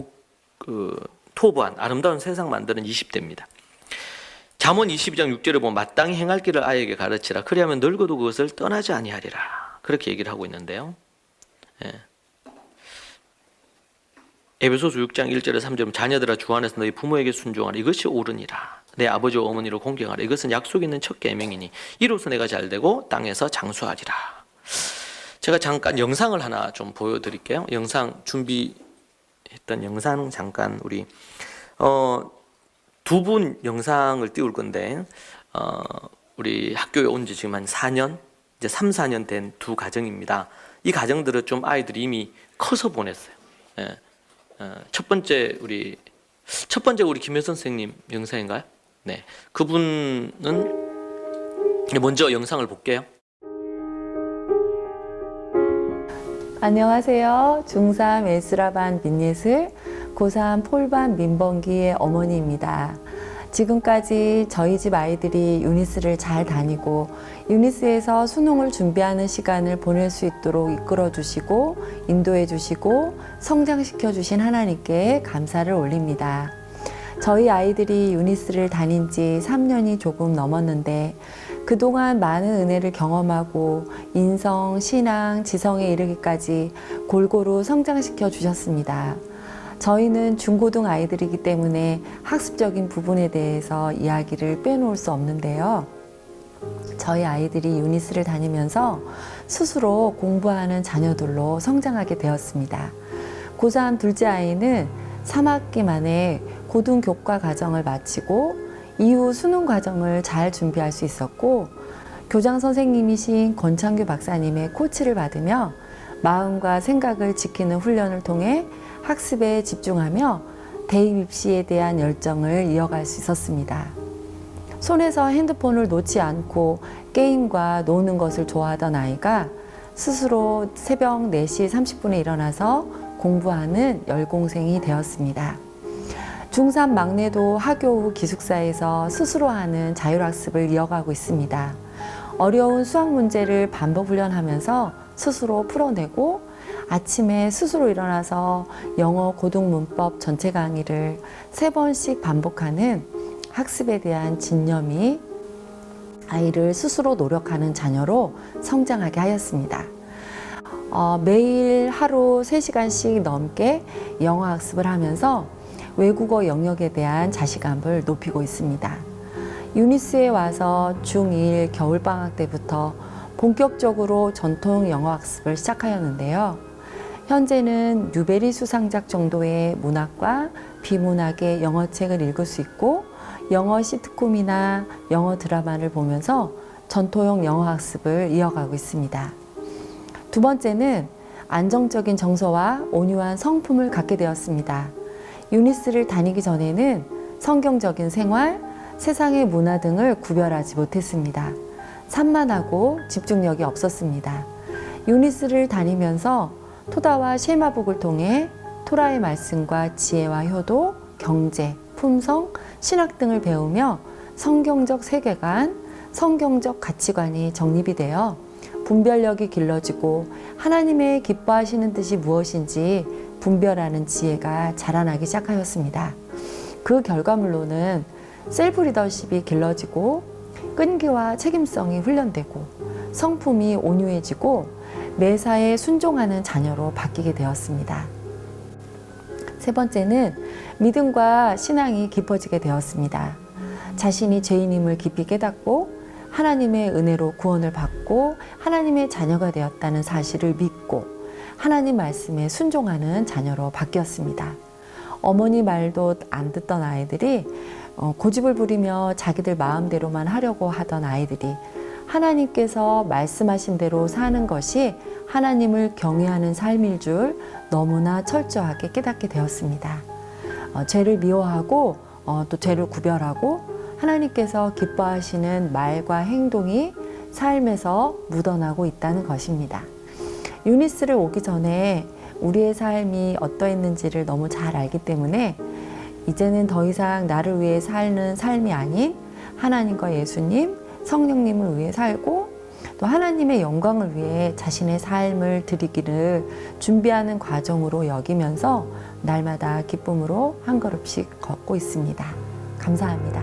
토부한 아름다운 세상 만드는 20대입니다. 잠언 22장 6절에 보면 마땅히 행할 길을 아이에게 가르치라. 그리하면 늙어도 그것을 떠나지 아니하리라. 그렇게 얘기를 하고 있는데요. 예. 에베소서 6장 1절에 3절은 자녀들아 주 안에서 너희 부모에게 순종하라. 이것이 옳으니라. 내 아버지와 어머니를 공경하라. 이것은 약속 있는 첫 계명이니 이로써 내가 잘되고 땅에서 장수하리라. 제가 잠깐 영상을 하나 좀 보여드릴게요. 영상 준비했던 영상 잠깐 우리 두 분 영상을 띄울 건데 우리 학교에 온 지 지금 한 4년, 이제 3, 4년 된 두 가정입니다. 이 가정들은 좀 아이들이 이미 커서 보냈어요. 예. 첫 번째 우리 김혜 선생님 영상인가요? 네, 그분은 먼저 영상을 볼게요. 안녕하세요. 중3 에스라반 민예슬, 고3 폴반 민번기의 어머니입니다. 지금까지 저희 집 아이들이 유니스를 잘 다니고 유니스에서 수능을 준비하는 시간을 보낼 수 있도록 이끌어 주시고 인도해 주시고 성장시켜 주신 하나님께 감사를 올립니다. 저희 아이들이 유니스를 다닌 지 3년이 조금 넘었는데 그동안 많은 은혜를 경험하고 인성, 신앙, 지성에 이르기까지 골고루 성장시켜 주셨습니다. 저희는 중고등 아이들이기 때문에 학습적인 부분에 대해서 이야기를 빼놓을 수 없는데요. 저희 아이들이 유니스를 다니면서 스스로 공부하는 자녀들로 성장하게 되었습니다. 고3 둘째 아이는 3학기 만에 고등교과 과정을 마치고 이후 수능 과정을 잘 준비할 수 있었고 교장 선생님이신 권창규 박사님의 코치를 받으며 마음과 생각을 지키는 훈련을 통해 학습에 집중하며 대입 입시에 대한 열정을 이어갈 수 있었습니다. 손에서 핸드폰을 놓지 않고 게임과 노는 것을 좋아하던 아이가 스스로 새벽 4시 30분에 일어나서 공부하는 열공생이 되었습니다. 중3 막내도 학교 후 기숙사에서 스스로 하는 자율학습을 이어가고 있습니다. 어려운 수학 문제를 반복 훈련하면서 스스로 풀어내고 아침에 스스로 일어나서 영어 고등문법 전체 강의를 3번씩 반복하는 학습에 대한 진념이 아이를 스스로 노력하는 자녀로 성장하게 하였습니다. 매일 하루 3시간씩 넘게 영어 학습을 하면서 외국어 영역에 대한 자신감을 높이고 있습니다. 유니스에 와서 중1 겨울방학 때부터 본격적으로 전통 영어 학습을 시작하였는데요. 현재는 뉴베리 수상작 정도의 문학과 비문학의 영어책을 읽을 수 있고 영어 시트콤이나 영어 드라마를 보면서 전통형 영어 학습을 이어가고 있습니다. 두 번째는 안정적인 정서와 온유한 성품을 갖게 되었습니다. 유니스를 다니기 전에는 성경적인 생활, 세상의 문화 등을 구별하지 못했습니다. 산만하고 집중력이 없었습니다. 유니스를 다니면서 토다와 쉐마북을 통해 토라의 말씀과 지혜와 효도, 경제, 품성, 신학 등을 배우며 성경적 세계관, 성경적 가치관이 정립이 되어 분별력이 길러지고 하나님의 기뻐하시는 뜻이 무엇인지 분별하는 지혜가 자라나기 시작하였습니다. 그 결과물로는 셀프 리더십이 길러지고 끈기와 책임성이 훈련되고 성품이 온유해지고 매사에 순종하는 자녀로 바뀌게 되었습니다. 세 번째는 믿음과 신앙이 깊어지게 되었습니다. 자신이 죄인임을 깊이 깨닫고 하나님의 은혜로 구원을 받고 하나님의 자녀가 되었다는 사실을 믿고 하나님 말씀에 순종하는 자녀로 바뀌었습니다. 어머니 말도 안 듣던 아이들이 고집을 부리며 자기들 마음대로만 하려고 하던 아이들이 하나님께서 말씀하신 대로 사는 것이 하나님을 경외하는 삶일 줄 너무나 철저하게 깨닫게 되었습니다. 죄를 미워하고 또 죄를 구별하고 하나님께서 기뻐하시는 말과 행동이 삶에서 묻어나고 있다는 것입니다. 유니스를 오기 전에 우리의 삶이 어떠했는지를 너무 잘 알기 때문에 이제는 더 이상 나를 위해 사는 삶이 아닌 하나님과 예수님, 성령님을 위해 살고 또 하나님의 영광을 위해 자신의 삶을 드리기를 준비하는 과정으로 여기면서 날마다 기쁨으로 한 걸음씩 걷고 있습니다. 감사합니다.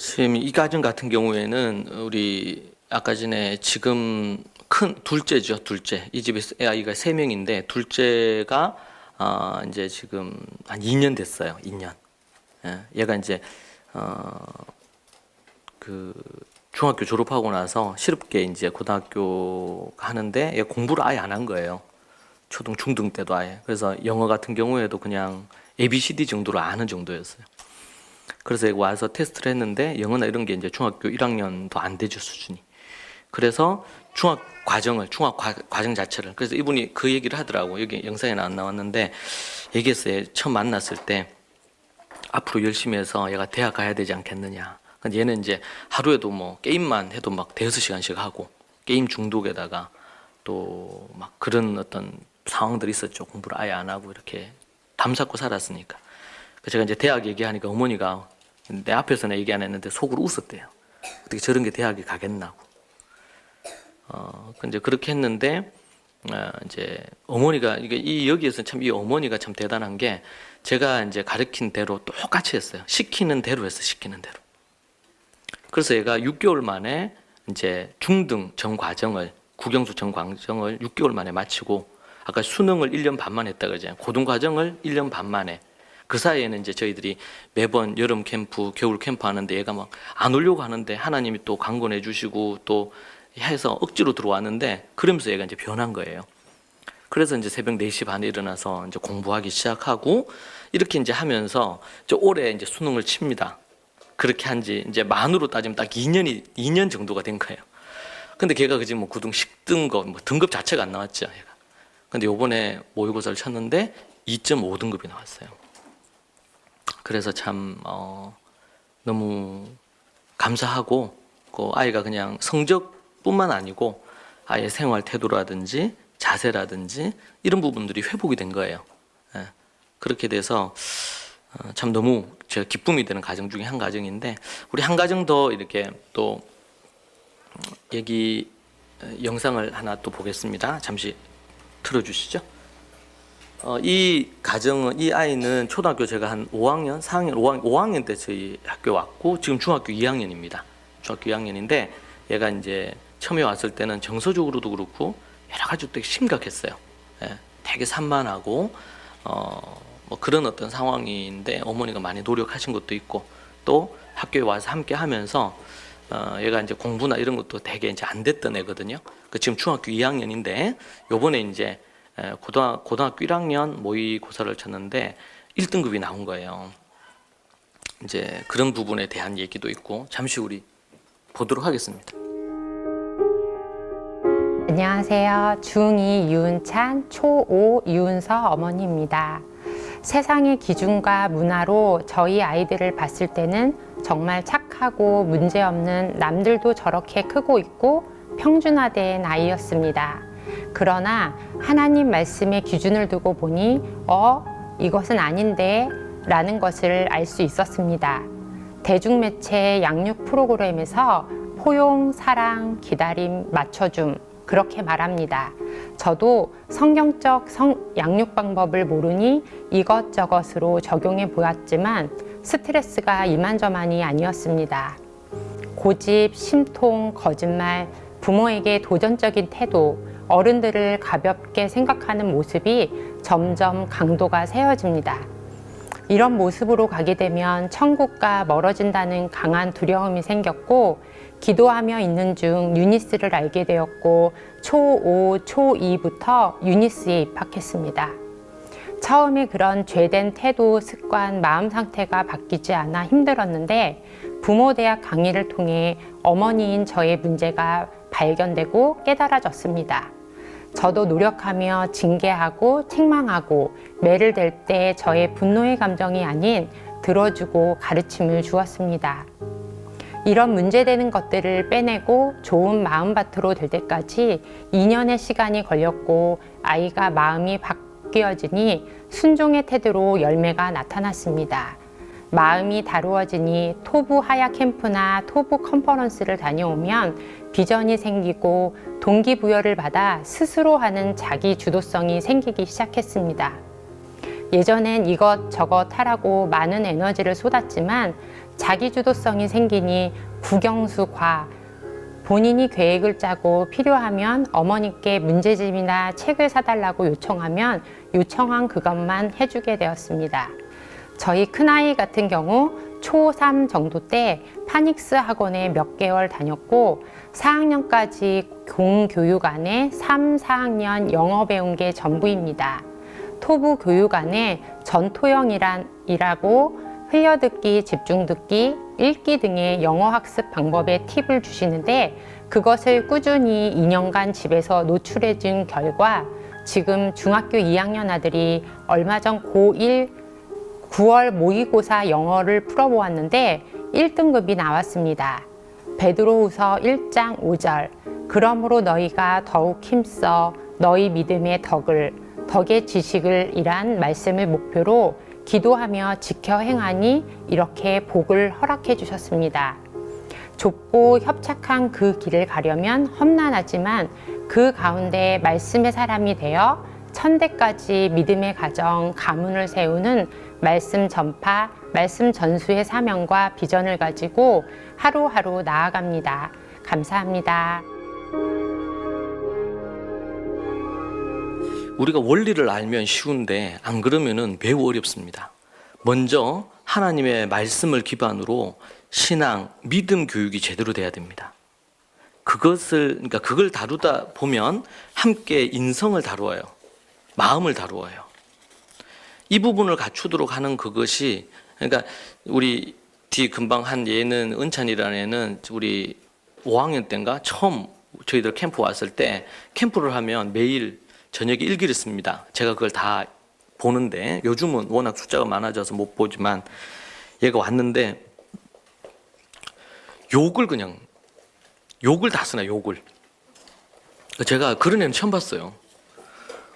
지금 이 가정 같은 경우에는 우리 아까 전에 지금 큰 둘째죠, 둘째. 이 집에 아이가 3명인데 둘째가 이제 지금 한 2년 됐어요, 2년. 예, 얘가 이제 그 중학교 졸업하고 나서 실업계 이제 고등학교 하는데 얘 공부를 아예 안 한 거예요. 초등, 중등 때도 아예. 그래서 영어 같은 경우에도 그냥 ABCD 정도로 아는 정도였어요. 그래서 얘가 와서 테스트를 했는데 영어나 이런 게 이제 중학교 1학년도 안 되죠, 수준이. 그래서 중학 과정 자체를. 그래서 이분이 그 얘기를 하더라고. 여기 영상에 안 나왔는데 얘기했어요. 처음 만났을 때 앞으로 열심히 해서 얘가 대학 가야 되지 않겠느냐. 근데 얘는 이제 하루에도 뭐 게임만 해도 막 대여섯 시간씩 하고 게임 중독에다가 또 막 그런 어떤 상황들이 있었죠. 공부를 아예 안 하고 이렇게 담쌓고 살았으니까. 제가 이제 대학 얘기하니까 어머니가 내 앞에서는 얘기 안 했는데 속으로 웃었대요. 어떻게 저런 게 대학에 가겠나고. 근데 그렇게 했는데 이제 어머니가 여기에서 참 이 어머니가 참 대단한 게 제가 이제 가르친 대로 똑같이 했어요. 시키는 대로 했어요. 시키는 대로. 그래서 얘가 6개월 만에 이제 중등 전 과정을 국영수 전 과정을 6개월 만에 마치고 아까 수능을 1년 반만 했다 그러잖아요. 고등 과정을 1년 반 만에. 그 사이에는 이제 저희들이 매번 여름 캠프, 겨울 캠프 하는데 얘가 막 안 오려고 하는데 하나님이 또 강권해 주시고 또 해서 억지로 들어왔는데 그러면서 얘가 이제 변한 거예요. 그래서 이제 새벽 4시 반에 일어나서 이제 공부하기 시작하고 이렇게 이제 하면서 올해 이제 수능을 칩니다. 그렇게 한지 이제 만으로 따지면 딱 2년 정도가 된 거예요. 근데 걔가 그지 뭐 9등, 10등급, 뭐 등급 자체가 안 나왔죠, 얘가. 근데 요번에 모의고사를 쳤는데 2.5등급이 나왔어요. 그래서 참 너무 감사하고 그 아이가 그냥 성적뿐만 아니고 아이의 생활 태도라든지 자세라든지 이런 부분들이 회복이 된 거예요. 예. 그렇게 돼서 참 너무 제가 기쁨이 되는 가정 중에 한 가정인데 우리 한 가정 더 이렇게 또 얘기 영상을 하나 또 보겠습니다. 잠시 틀어주시죠. 이 가정은 이 아이는 초등학교 제가 한 5학년, 4학년, 5학년 때 저희 학교 왔고 지금 중학교 2학년입니다. 중학교 2학년인데 얘가 이제 처음에 왔을 때는 정서적으로도 그렇고 여러 가지 되게 심각했어요. 예, 되게 산만하고 뭐 그런 어떤 상황인데 어머니가 많이 노력하신 것도 있고 또 학교에 와서 함께 하면서 얘가 이제 공부나 이런 것도 되게 이제 안 됐던 애거든요. 지금 중학교 2학년인데 요번에 이제 고등학교 1학년 모의고사를 쳤는데 1등급이 나온 거예요. 이제 그런 부분에 대한 얘기도 있고 잠시 우리 보도록 하겠습니다. 안녕하세요. 중2 유은찬, 초5 유은서 어머니입니다. 세상의 기준과 문화로 저희 아이들을 봤을 때는 정말 착하고 문제없는 남들도 저렇게 크고 있고 평준화된 아이였습니다. 그러나 하나님 말씀의 기준을 두고 보니 이것은 아닌데 라는 것을 알 수 있었습니다. 대중매체 양육 프로그램에서 포용, 사랑, 기다림, 맞춰줌 그렇게 말합니다. 저도 성경적 양육 방법을 모르니 이것저것으로 적용해 보았지만 스트레스가 이만저만이 아니었습니다. 고집, 심통, 거짓말, 부모에게 도전적인 태도, 어른들을 가볍게 생각하는 모습이 점점 강도가 세워집니다. 이런 모습으로 가게 되면 천국과 멀어진다는 강한 두려움이 생겼고 기도하며 있는 중 유니스를 알게 되었고 초5, 초2부터 유니스에 입학했습니다. 처음에 그런 죄된 태도, 습관, 마음 상태가 바뀌지 않아 힘들었는데 부모 대학 강의를 통해 어머니인 저의 문제가 발견되고 깨달아졌습니다. 저도 노력하며 징계하고 책망하고 매를 댈 때 저의 분노의 감정이 아닌 들어주고 가르침을 주었습니다. 이런 문제되는 것들을 빼내고 좋은 마음밭으로 될 때까지 2년의 시간이 걸렸고 아이가 마음이 바뀌어지니 순종의 태도로 열매가 나타났습니다. 마음이 다루어지니 토부 하야 캠프나 토부 컨퍼런스를 다녀오면 비전이 생기고 동기부여를 받아 스스로 하는 자기 주도성이 생기기 시작했습니다. 예전엔 이것저것 하라고 많은 에너지를 쏟았지만 자기주도성이 생기니 국영수 과 본인이 계획을 짜고 필요하면 어머니께 문제집이나 책을 사달라고 요청하면 요청한 그것만 해주게 되었습니다. 저희 큰아이 같은 경우 초3 정도 때 파닉스 학원에 몇 개월 다녔고 4학년까지 공교육 안에 3, 4학년 영어 배운 게 전부입니다. 토부 교육 안에 전토형이라고 흘려듣기, 집중듣기, 읽기 등의 영어 학습 방법의 팁을 주시는데 그것을 꾸준히 2년간 집에서 노출해 준 결과 지금 중학교 2학년 아들이 얼마 전 고1 9월 모의고사 영어를 풀어보았는데 1등급이 나왔습니다. 베드로후서 1장 5절 그러므로 너희가 더욱 힘써 너희 믿음의 덕의 지식을 이란 말씀을 목표로 기도하며 지켜 행하니 이렇게 복을 허락해 주셨습니다. 좁고 협착한 그 길을 가려면 험난하지만 그 가운데 말씀의 사람이 되어 천대까지 믿음의 가정, 가문을 세우는 말씀 전파, 말씀 전수의 사명과 비전을 가지고 하루하루 나아갑니다. 감사합니다. 우리가 원리를 알면 쉬운데 안 그러면은 매우 어렵습니다. 먼저 하나님의 말씀을 기반으로 신앙, 믿음 교육이 제대로 돼야 됩니다. 그걸 다루다 보면 함께 인성을 다루어요. 마음을 다루어요. 이 부분을 갖추도록 하는 그것이 그러니까 우리 금방 한 얘는 은찬이라는 애는 우리 5학년 때인가 처음 저희들 캠프 왔을 때 캠프를 하면 매일 저녁에 일기를 씁니다. 제가 그걸 다 보는데 요즘은 워낙 숫자가 많아져서 못 보지만 얘가 왔는데 욕을 다 쓰나 욕을. 제가 그런 애는 처음 봤어요.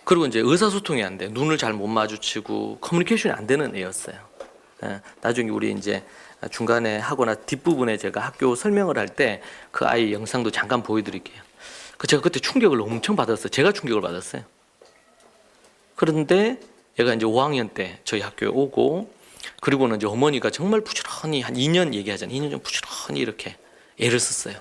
그리고 이제 의사소통이 안 돼. 눈을 잘 못 마주치고 커뮤니케이션이 안 되는 애였어요. 나중에 우리 이제 중간에 하거나 뒷부분에 제가 학교 설명을 할 때 그 아이 영상도 잠깐 보여드릴게요. 제가 그때 충격을 엄청 받았어요. 제가 충격을 받았어요. 그런데 얘가 이제 5학년 때 저희 학교에 오고 그리고는 이제 어머니가 정말 부지런히 한 2년 얘기하잖아요. 2년 좀 부지런히 이렇게 애를 썼어요.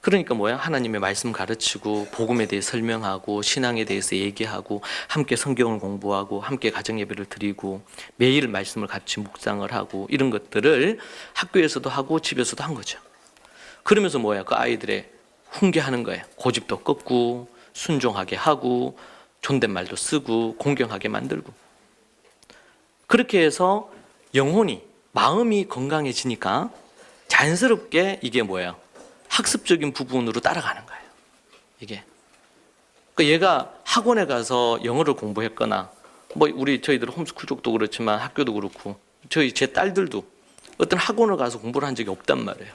그러니까 뭐야? 하나님의 말씀 가르치고 복음에 대해 설명하고 신앙에 대해서 얘기하고 함께 성경을 공부하고 함께 가정예배를 드리고 매일 말씀을 같이 묵상을 하고 이런 것들을 학교에서도 하고 집에서도 한 거죠. 그러면서 뭐야? 그 아이들의 훈계하는 거예요. 고집도 꺾고 순종하게 하고 존댓말도 쓰고 공경하게 만들고 그렇게 해서 영혼이 마음이 건강해지니까 자연스럽게 이게 뭐예요? 학습적인 부분으로 따라가는 거예요. 이게 그러니까 얘가 학원에 가서 영어를 공부했거나 뭐 저희들 홈스쿨 쪽도 그렇지만 학교도 그렇고 제 딸들도 어떤 학원을 가서 공부를 한 적이 없단 말이에요.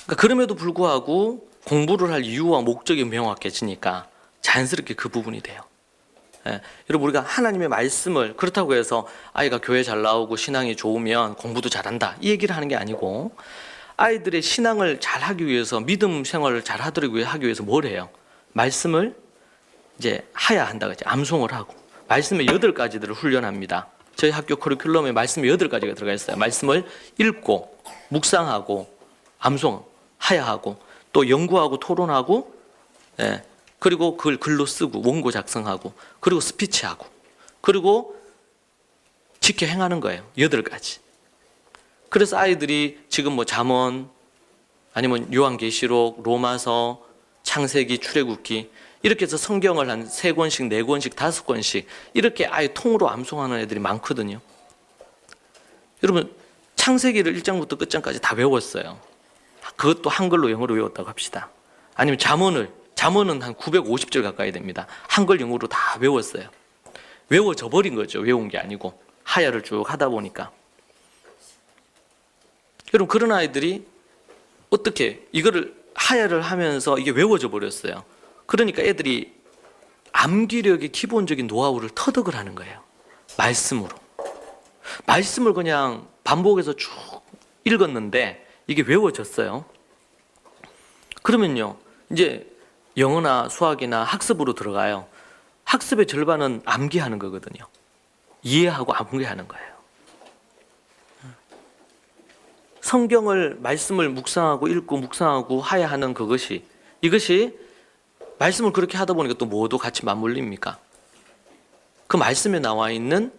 그러니까 그럼에도 불구하고 공부를 할 이유와 목적이 명확해지니까 자연스럽게 그 부분이 돼요. 여러분 우리가 하나님의 말씀을 그렇다고 해서 아이가 교회 잘 나오고 신앙이 좋으면 공부도 잘한다 이 얘기를 하는 게 아니고 아이들의 신앙을 잘 하기 위해서 믿음 생활을 잘 하기 위해서 뭘 해요? 말씀을 이제 하야 한다 그죠? 암송을 하고 말씀의 8가지들을 훈련합니다. 저희 학교 커리큘럼에 말씀의 8가지가 들어가 있어요. 말씀을 읽고 묵상하고 암송하야 하고 또 연구하고 토론하고 그리고 그걸 글로 쓰고 원고 작성하고 그리고 스피치하고 그리고 지켜 행하는 거예요. 8가지. 그래서 아이들이 지금 뭐 잠언 아니면 요한계시록, 로마서, 창세기, 출애굽기 이렇게 해서 성경을 한 3권씩, 4권씩, 5권씩 이렇게 아예 통으로 암송하는 애들이 많거든요. 여러분 창세기를 1장부터 끝장까지 다 외웠어요. 그것도 한글로 영어로 외웠다고 합시다. 아니면 잠언은 한 950절 가까이 됩니다. 한글 영어로 다 외웠어요. 외워져 버린 거죠. 외운 게 아니고 하야를 쭉 하다 보니까. 여러분 그런 아이들이 어떻게 이거를 하야를 하면서 이게 외워져 버렸어요. 그러니까 애들이 암기력의 기본적인 노하우를 터득을 하는 거예요. 말씀으로. 말씀을 그냥 반복해서 쭉 읽었는데 이게 외워졌어요. 그러면요 이제 영어나 수학이나 학습으로 들어가요. 학습의 절반은 암기하는 거거든요. 이해하고 암기하는 거예요. 성경을 말씀을 묵상하고 읽고 묵상하고 하야하는 이것이 말씀을 그렇게 하다 보니까 또 뭐도 같이 맞물립니까? 그 말씀에 나와 있는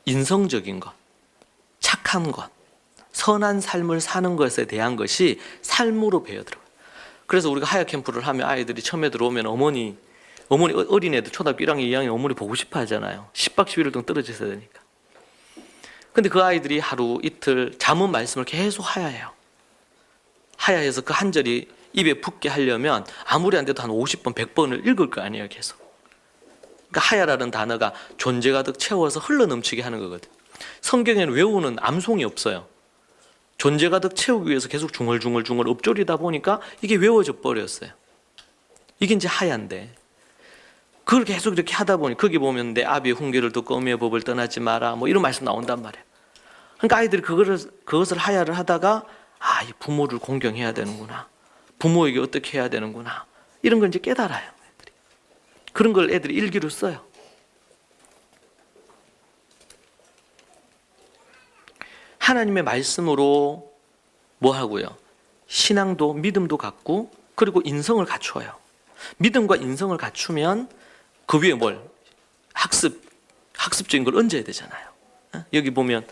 인성적인 것, 착한 것, 선한 삶을 사는 것에 대한 것이 삶으로 배어들어요. 그래서 우리가 하야 캠프를 하면 아이들이 처음에 들어오면 어머니 어린애들 초등학교 1학년, 2학년 어머니 보고 싶어 하잖아요. 10박 11일 동안 떨어져 있어야 되니까. 근데 그 아이들이 하루 이틀 잠언 말씀을 계속 하야해요. 하야해서 그 한 절이 입에 붙게 하려면 아무리 안 돼도 한 50번, 100번을 읽을 거 아니에요, 계속. 그러니까 하야라는 단어가 존재 가득 채워서 흘러넘치게 하는 거거든. 성경에는 외우는 암송이 없어요. 존재 가득 채우기 위해서 계속 중얼중얼 읊조리다 보니까 이게 외워져 버렸어요. 이게 이제 하야인데 그걸 계속 이렇게 하다 보니 거기 보면 내 아비의 훈계를 듣고 어미의 법을 떠나지 마라 뭐 이런 말씀 나온단 말이에요. 그러니까 아이들이 그것을 하야를 하다가 이 부모를 공경해야 되는구나. 부모에게 어떻게 해야 되는구나. 이런 걸 이제 깨달아요. 애들이. 그런 걸 애들이 일기로 써요. 하나님의 말씀으로 뭐 하고요? 신앙도 믿음도 갖고 그리고 인성을 갖추어요. 믿음과 인성을 갖추면 그 위에 뭘? 학습적인 걸 얹어야 되잖아요. 여기 보면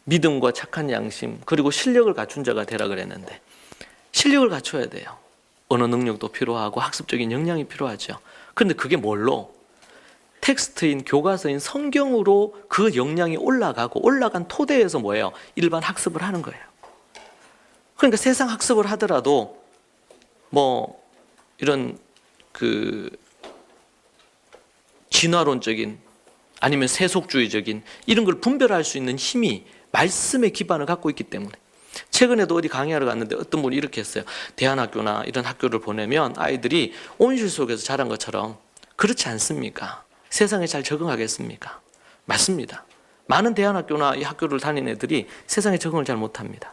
믿음과 착한 양심 그리고 실력을 갖춘 자가 되라 그랬는데 실력을 갖춰야 돼요. 언어 능력도 필요하고 학습적인 역량이 필요하죠. 그런데 그게 뭘로? 텍스트인 교과서인 성경으로 그 역량이 올라가고 올라간 토대에서 뭐예요? 일반 학습을 하는 거예요. 그러니까 세상 학습을 하더라도 뭐 이런 그 진화론적인 아니면 세속주의적인 이런 걸 분별할 수 있는 힘이 말씀의 기반을 갖고 있기 때문에 최근에도 어디 강의하러 갔는데 어떤 분이 이렇게 했어요. 대안학교나 이런 학교를 보내면 아이들이 온실 속에서 자란 것처럼 그렇지 않습니까? 세상에 잘 적응하겠습니까? 맞습니다. 많은 대안학교나 이 학교를 다니는 애들이 세상에 적응을 잘 못합니다.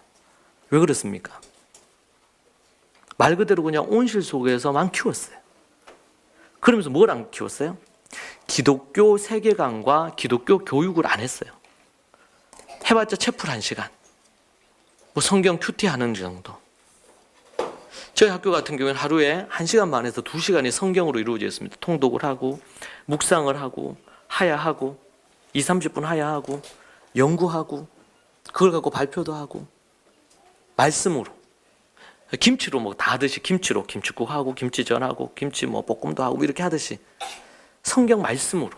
왜 그렇습니까? 말 그대로 그냥 온실 속에서만 키웠어요. 그러면서 뭘 안 키웠어요? 기독교 세계관과 기독교 교육을 안 했어요. 해봤자 채플 1시간, 뭐 성경 큐티 하는 정도. 저희 학교 같은 경우는 하루에 1시간 반에서 2시간이 성경으로 이루어져 있습니다. 통독을 하고 묵상을 하고 하야하고 20-30분 하야하고 연구하고 그걸 갖고 발표도 하고 말씀으로 김치로 뭐 다 하듯이 김치로 김치국 하고 김치전하고 김치 뭐 볶음도 하고 이렇게 하듯이 성경 말씀으로.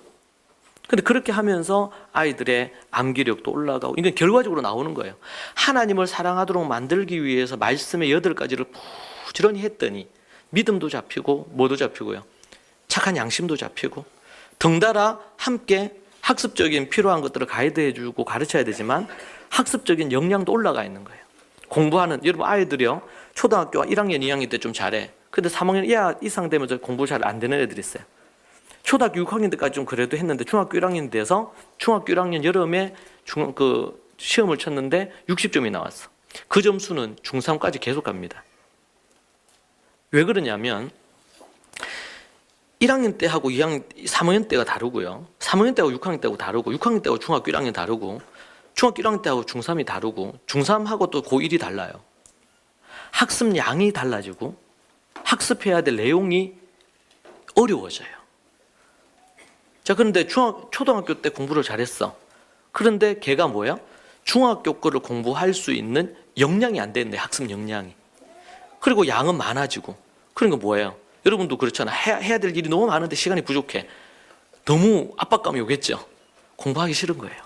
근데 그렇게 하면서 아이들의 암기력도 올라가고 이건 결과적으로 나오는 거예요. 하나님을 사랑하도록 만들기 위해서 말씀의 8가지를 부지런히 했더니 믿음도 잡히고 뭐도 잡히고요. 착한 양심도 잡히고 덩달아 함께 학습적인 필요한 것들을 가이드해주고 가르쳐야 되지만 학습적인 역량도 올라가 있는 거예요. 공부하는 여러분 아이들이요. 초등학교 1학년, 2학년 때 좀 잘해. 근데 3학년 이상 되면서 공부 잘 안 되는 애들이 있어요. 초등학교 6학년 때까지 좀 그래도 했는데 중학교 1학년 돼서 중학교 1학년 여름에 시험을 쳤는데 60점이 나왔어. 그 점수는 중3까지 계속 갑니다. 왜 그러냐면 1학년 때하고 3학년 때가 다르고요. 3학년 때하고 6학년 때하고 다르고 6학년 때하고 중학교 1학년 다르고 중학교 1학년 때하고 중3이 다르고 중3하고 또 고1이 달라요. 학습량이 달라지고 학습해야 될 내용이 어려워져요. 자, 그런데 초등학교 때 공부를 잘했어. 그런데 걔가 뭐야? 중학교 거를 공부할 수 있는 역량이 안 되는데 학습 역량이. 그리고 양은 많아지고. 그러니까 뭐예요? 여러분도 그렇잖아. 해야 될 일이 너무 많은데 시간이 부족해. 너무 압박감이 오겠죠. 공부하기 싫은 거예요.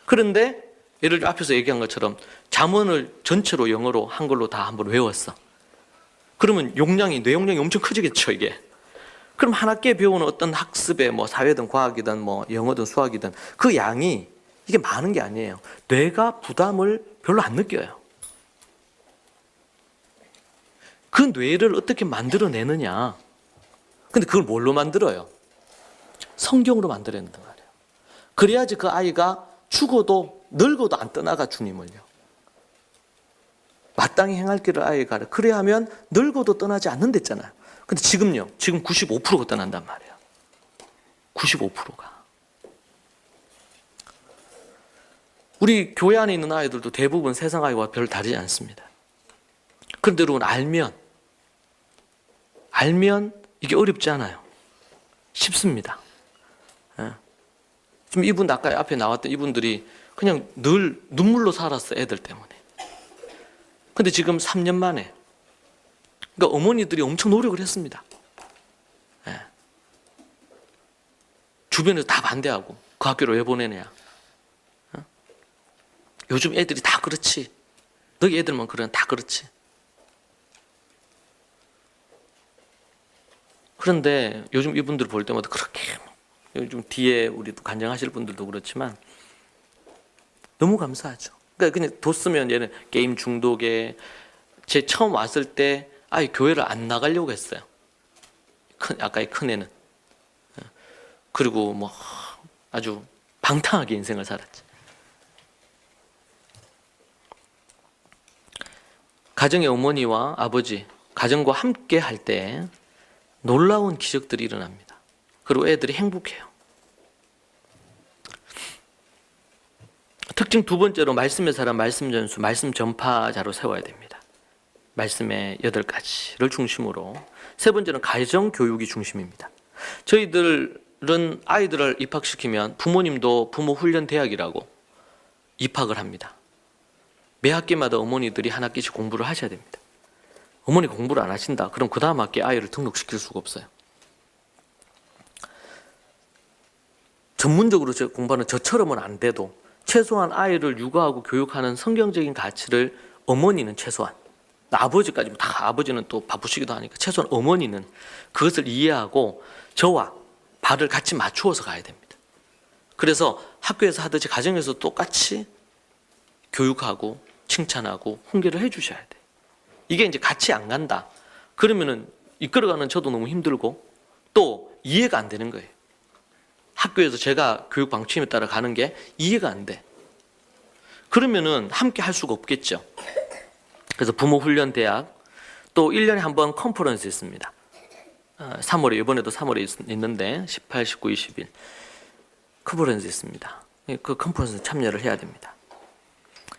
그런데 예를 들어 앞에서 얘기한 것처럼 잠언을 전체로 영어로 한글로 다 한번 외웠어. 그러면 뇌 용량이 엄청 커지겠죠, 이게. 그럼 한 학기에 배우는 어떤 학습에 뭐 사회든 과학이든 뭐 영어든 수학이든 그 양이 이게 많은 게 아니에요. 뇌가 부담을 별로 안 느껴요. 그 뇌를 어떻게 만들어내느냐. 근데 그걸 뭘로 만들어요? 성경으로 만들어야 된단 말이에요. 그래야지 그 아이가 죽어도 늙어도 안 떠나가 주님을요. 마땅히 행할 길을 아이가 가라. 그래야 하면 늙어도 떠나지 않는댔잖아요. 근데 지금요. 지금 95%가 떠난단 말이에요. 95%가. 우리 교회 안에 있는 아이들도 대부분 세상 아이와 별 다르지 않습니다. 그런데 여러분 알면 이게 어렵지 않아요. 쉽습니다. 예. 지금 이분 아까 앞에 나왔던 이분들이 그냥 늘 눈물로 살았어, 애들 때문에. 근데 지금 3년 만에, 그러니까 어머니들이 엄청 노력을 했습니다. 예. 주변에서 다 반대하고 그 학교로 왜 보내냐. 어? 요즘 애들이 다 그렇지. 너희 애들만 그러면 다 그렇지. 그런데 요즘 이분들 볼 때마다 그렇게, 요즘 뒤에 우리도 간증하실 분들도 그렇지만 너무 감사하죠. 그러니까 그냥 뒀으면 얘는 게임 중독에, 제 처음 왔을 때 아예 교회를 안 나가려고 했어요. 아까 큰 애는. 그리고 뭐 아주 방탕하게 인생을 살았지. 가정의 어머니와 아버지, 가정과 함께 할 때 놀라운 기적들이 일어납니다. 그리고 애들이 행복해요. 특징 두 번째로 말씀의 사람, 말씀 전수, 말씀 전파자로 세워야 됩니다. 말씀의 8가지를 중심으로. 세 번째는 가정 교육이 중심입니다. 저희들은 아이들을 입학시키면 부모님도 부모 훈련 대학이라고 입학을 합니다. 매 학기마다 어머니들이 한 학기씩 공부를 하셔야 됩니다. 어머니 공부를 안 하신다. 그럼 그 다음 학기에 아이를 등록시킬 수가 없어요. 전문적으로 공부하는 저처럼은 안 돼도 최소한 아이를 육아하고 교육하는 성경적인 가치를 어머니는 최소한, 아버지까지 다, 아버지는 또 바쁘시기도 하니까 최소한 어머니는 그것을 이해하고 저와 발을 같이 맞추어서 가야 됩니다. 그래서 학교에서 하듯이 가정에서 똑같이 교육하고 칭찬하고 훈계를 해주셔야 돼. 이게 이제 같이 안 간다. 그러면은 이끌어가는 저도 너무 힘들고 또 이해가 안 되는 거예요. 학교에서 제가 교육 방침에 따라 가는 게 이해가 안 돼. 그러면은 함께 할 수가 없겠죠. 그래서 부모 훈련 대학, 또 1년에 한 번 컨퍼런스 있습니다. 3월에, 이번에도 3월에 있는데 18, 19, 20일 컨퍼런스 있습니다. 그 컨퍼런스 참여를 해야 됩니다.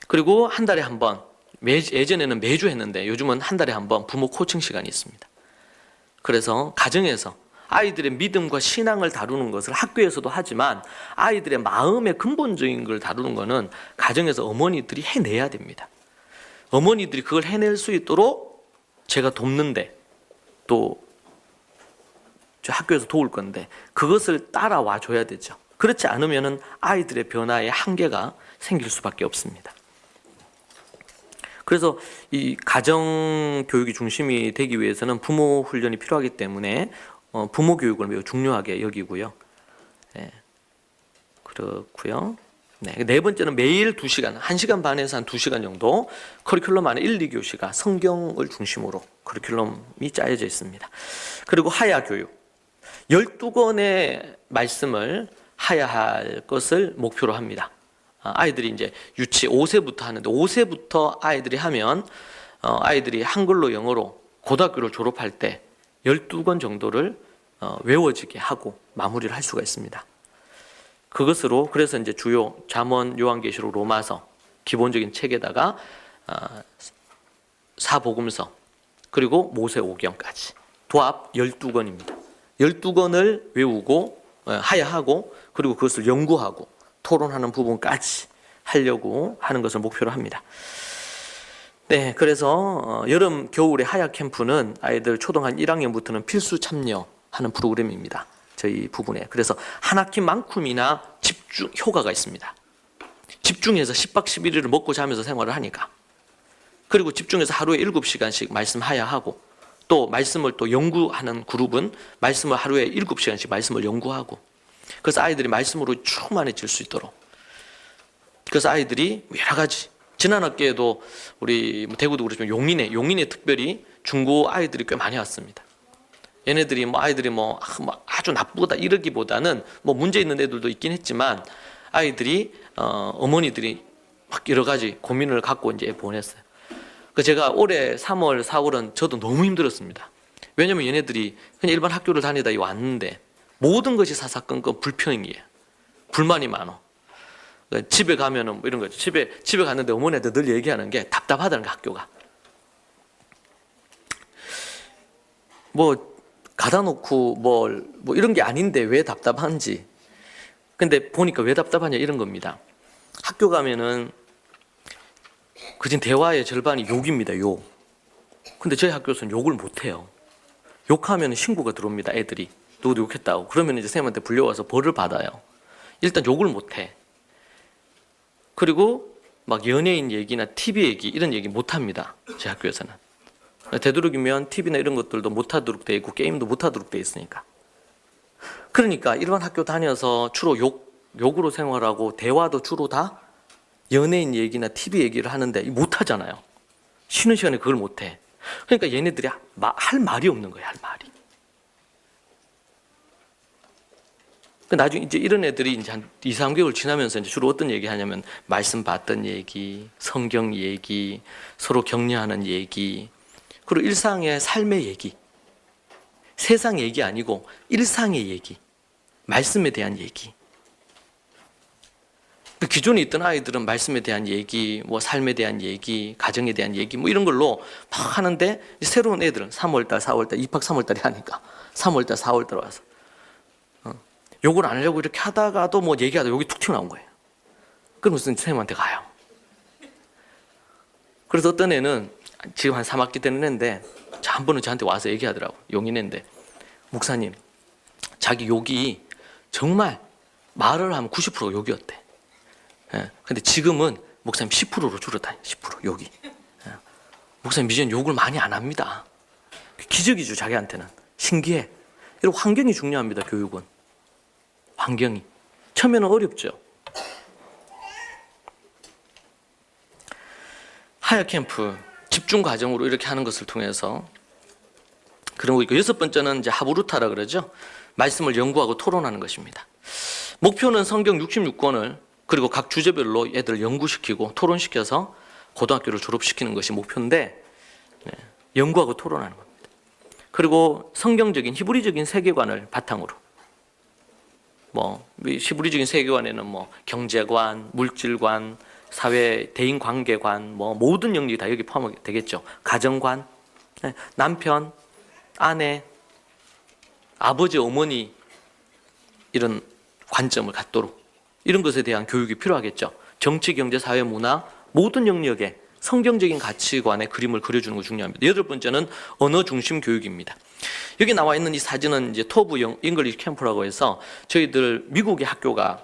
그리고 한 달에 한 번, 예전에는 매주 했는데 요즘은 한 달에 한 번 부모 코칭 시간이 있습니다. 그래서 가정에서 아이들의 믿음과 신앙을 다루는 것을 학교에서도 하지만 아이들의 마음의 근본적인 걸 다루는 것은 가정에서 어머니들이 해내야 됩니다. 어머니들이 그걸 해낼 수 있도록 제가 돕는데, 또 학교에서 도울 건데 그것을 따라와 줘야 되죠. 그렇지 않으면 아이들의 변화에 한계가 생길 수밖에 없습니다. 그래서 이 가정 교육이 중심이 되기 위해서는 부모 훈련이 필요하기 때문에 부모 교육을 매우 중요하게 여기고요. 네. 그렇고요. 네 번째는 매일 2시간, 1시간 반에서 한 2시간 정도 커리큘럼 안에 1, 2교시가 성경을 중심으로 커리큘럼이 짜여져 있습니다. 그리고 하야 교육. 12권의 말씀을 하야할 것을 목표로 합니다. 아이들이 이제 유치 5세부터 하는데 5세부터 아이들이 하면 아이들이 한글로 영어로 고등학교를 졸업할 때 12권 정도를 외워지게 하고 마무리를 할 수가 있습니다. 그것으로 그래서 이제 주요 잠언, 요한계시록, 로마서 기본적인 책에다가 사복음서 그리고 모세오경까지 도합 12권입니다. 12권을 외우고 하야하고 그리고 그것을 연구하고 토론하는 부분까지 하려고 하는 것을 목표로 합니다. 네, 그래서 여름, 겨울의 하야 캠프는 아이들 초등 한 1학년부터는 필수 참여하는 프로그램입니다. 저희 부분에. 그래서 한 학기만큼이나 집중 효과가 있습니다. 집중해서 10박 11일을 먹고 자면서 생활을 하니까. 그리고 집중해서 하루에 7시간씩 말씀 하야하고 또 말씀을 또 연구하는 그룹은 말씀을 하루에 7시간씩 말씀을 연구하고, 그래서 아이들이 말씀으로 충만해질 수 있도록. 그래서 아이들이 여러 가지, 지난 학기에도 우리 대구도 그렇지만 용인에 특별히 중고 아이들이 꽤 많이 왔습니다. 얘네들이 아이들이 아주 나쁘다 이러기보다는 문제 있는 애들도 있긴 했지만 아이들이 어머니들이 막 여러 가지 고민을 갖고 이제 보냈어요. 그 제가 올해 3월, 4월은 저도 너무 힘들었습니다. 왜냐면 얘네들이 그냥 일반 학교를 다니다 왔는데 모든 것이 사사건건 불평이에요. 불만이 많어. 집에 가면은 뭐 이런 거죠. 집에 갔는데 어머니한테 늘 얘기하는 게 답답하다는 거, 학교가. 뭐 가다 놓고 뭐 이런 게 아닌데 왜 답답한지. 근데 보니까 왜 답답하냐 이런 겁니다. 학교 가면은 그진 대화의 절반이 욕입니다. 욕. 근데 저희 학교에서는 욕을 못 해요. 욕하면 신고가 들어옵니다. 애들이 누구도 욕했다고. 그러면 이제 선생님한테 불려와서 벌을 받아요. 일단 욕을 못 해. 그리고 막 연예인 얘기나 TV 얘기 이런 얘기 못 합니다. 제 학교에서는. 되도록이면 TV나 이런 것들도 못 하도록 돼 있고 게임도 못 하도록 돼 있으니까. 그러니까 일반 학교 다녀서 주로 욕으로 생활하고 대화도 주로 다 연예인 얘기나 TV 얘기를 하는데 못 하잖아요. 쉬는 시간에 그걸 못 해. 그러니까 얘네들이 할 말이 없는 거예요. 할 말이. 나중에 이제 이런 애들이 이제 한 2, 3개월 지나면서 이제 주로 어떤 얘기 하냐면 말씀 봤던 얘기, 성경 얘기, 서로 격려하는 얘기, 그리고 일상의 삶의 얘기. 세상 얘기 아니고 일상의 얘기, 말씀에 대한 얘기. 기존에 있던 아이들은 말씀에 대한 얘기, 뭐 삶에 대한 얘기, 가정에 대한 얘기 뭐 이런 걸로 막 하는데 새로운 애들은 3월달, 4월달, 입학 3월달에 하니까 3월달, 4월달 와서 욕을 안 하려고 이렇게 하다가도 뭐 얘기하다 욕이 툭 튀어나온 거예요. 그러면서 선생님한테 가요. 그래서 어떤 애는 지금 한 3학기 되는 애인데 한 번은 저한테 와서 얘기하더라고. 용인애인데 목사님, 자기 욕이 정말 말을 하면 90%가 욕이었대. 예, 근데 지금은 목사님 10%로 줄었다. 10% 욕이. 예, 목사님 이제는 욕을 많이 안 합니다. 기적이죠, 자기한테는. 신기해. 이런 환경이 중요합니다, 교육은. 환경이. 처음에는 어렵죠. 하야 캠프, 집중 과정으로 이렇게 하는 것을 통해서. 그리고 이거 6번째는 이제 하부루타라 그러죠. 말씀을 연구하고 토론하는 것입니다. 목표는 성경 66권을 그리고 각 주제별로 애들 연구시키고 토론시켜서 고등학교를 졸업시키는 것이 목표인데, 연구하고 토론하는 겁니다. 그리고 성경적인 히브리적인 세계관을 바탕으로, 뭐 히브리적인 세계관에는 뭐 경제관, 물질관, 사회 대인 관계관, 뭐 모든 영역이 다 여기 포함이 되겠죠. 가정관, 남편, 아내, 아버지, 어머니 이런 관점을 갖도록 이런 것에 대한 교육이 필요하겠죠. 정치, 경제, 사회, 문화 모든 영역에 성경적인 가치관의 그림을 그려주는 거 중요합니다. 8번째는 언어 중심 교육입니다. 여기 나와 있는 이 사진은 이제 토브 잉글리시 캠프라고 해서 저희들 미국의 학교가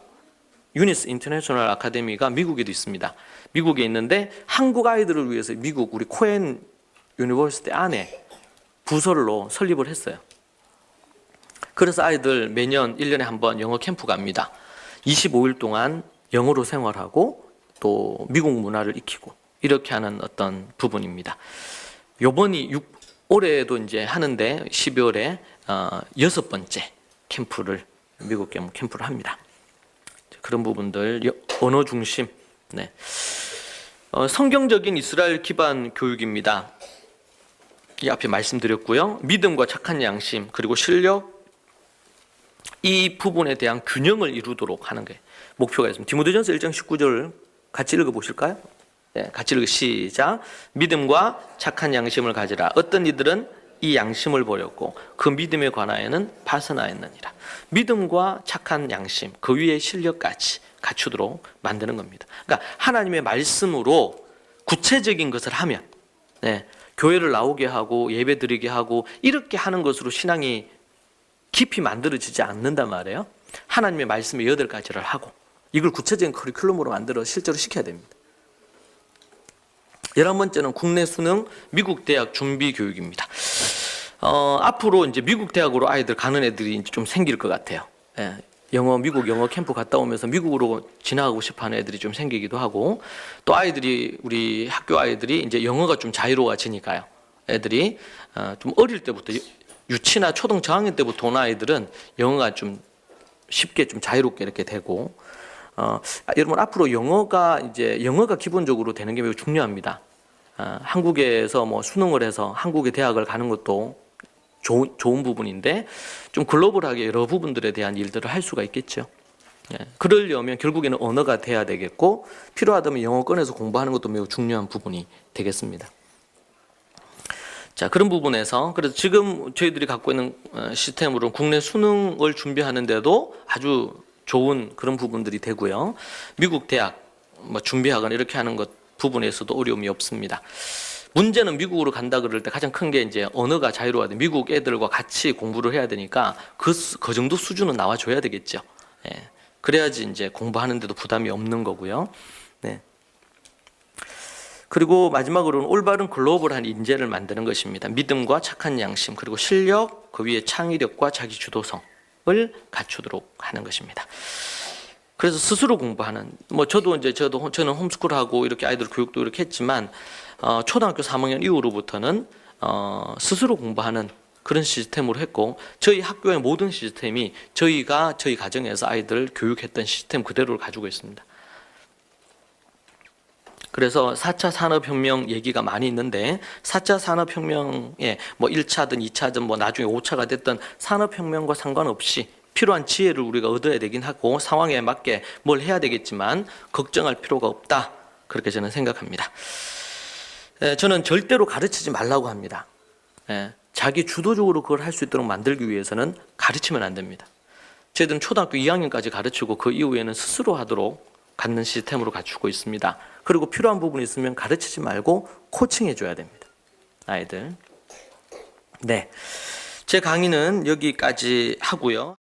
유니스 인터내셔널 아카데미가 미국에도 있습니다. 미국에 있는데 한국 아이들을 위해서 미국 우리 코엔 유니버시티 안에 부설로 설립을 했어요. 그래서 아이들 매년 1년에 한 번 영어 캠프 갑니다. 25일 동안 영어로 생활하고 또 미국 문화를 익히고 이렇게 하는 어떤 부분입니다. 요번이 올해도 이제 하는데 12월에 6번째 캠프를 미국 캠프를 합니다. 그런 부분들 언어 중심, 성경적인 이스라엘 기반 교육입니다. 이 앞에 말씀드렸고요. 믿음과 착한 양심 그리고 실력 이 부분에 대한 균형을 이루도록 하는 게 목표가 있습니다. 디모데전서 1장 19절 같이 읽어보실까요? 같이 읽어 시작. 믿음과 착한 양심을 가지라. 어떤 이들은 이 양심을 버렸고 그 믿음에 관하여는 파선하였느니라. 믿음과 착한 양심 그 위에 실력까지 갖추도록 만드는 겁니다. 그러니까 하나님의 말씀으로 구체적인 것을 하면 교회를 나오게 하고 예배 드리게 하고 이렇게 하는 것으로 신앙이 깊이 만들어지지 않는단 말이에요. 하나님의 말씀의 8가지를 하고 이걸 구체적인 커리큘럼으로 만들어 실제로 시켜야 됩니다. 11번째는 국내 수능 미국 대학 준비 교육입니다. 앞으로 이제 미국 대학으로 아이들 가는 애들이 이제 좀 생길 것 같아요. 미국 영어 캠프 갔다 오면서 미국으로 지나가고 싶어 하는 애들이 좀 생기기도 하고 또 아이들이 우리 학교 아이들이 이제 영어가 좀 자유로워지니까요. 애들이 좀 어릴 때부터 유치나 초등 저학년 때부터 온 아이들은 영어가 좀 쉽게 좀 자유롭게 이렇게 되고 여러분 앞으로 영어가 기본적으로 되는 게 매우 중요합니다. 한국에서 뭐 수능을 해서 한국의 대학을 가는 것도 좋은 부분인데 좀 글로벌하게 여러 부분들에 대한 일들을 할 수가 있겠죠. 그러려면 결국에는 언어가 돼야 되겠고 필요하다면 영어권에서 공부하는 것도 매우 중요한 부분이 되겠습니다. 자, 그런 부분에서 그래서 지금 저희들이 갖고 있는 시스템으로 국내 수능을 준비하는데도 아주 좋은 그런 부분들이 되고요. 미국 대학 뭐 준비하거나 이렇게 하는 것 부분에서도 어려움이 없습니다. 문제는 미국으로 간다 그럴 때 가장 큰 게 이제 언어가 자유로워야 돼. 미국 애들과 같이 공부를 해야 되니까 그 정도 수준은 나와줘야 되겠죠. 예. 그래야지 이제 공부하는데도 부담이 없는 거고요. 네. 그리고 마지막으로는 올바른 글로벌한 인재를 만드는 것입니다. 믿음과 착한 양심 그리고 실력, 그 위에 창의력과 자기 주도성을 갖추도록 하는 것입니다. 그래서 스스로 공부하는 뭐 저는 홈스쿨하고 이렇게 아이들 교육도 이렇게 했지만 초등학교 3학년 이후로부터는 스스로 공부하는 그런 시스템으로 했고 저희 학교의 모든 시스템이 저희가 저희 가정에서 아이들 교육했던 시스템 그대로를 가지고 있습니다. 그래서 4차 산업혁명 얘기가 많이 있는데 4차 산업혁명에 뭐 1차든 2차든 뭐 나중에 5차가 됐던 산업혁명과 상관없이 필요한 지혜를 우리가 얻어야 되긴 하고 상황에 맞게 뭘 해야 되겠지만 걱정할 필요가 없다. 그렇게 저는 생각합니다. 저는 절대로 가르치지 말라고 합니다. 자기 주도적으로 그걸 할 수 있도록 만들기 위해서는 가르치면 안 됩니다. 저희들은 초등학교 2학년까지 가르치고 그 이후에는 스스로 하도록 갖는 시스템으로 갖추고 있습니다. 그리고 필요한 부분이 있으면 가르치지 말고 코칭해 줘야 됩니다. 아이들. 네. 제 강의는 여기까지 하고요.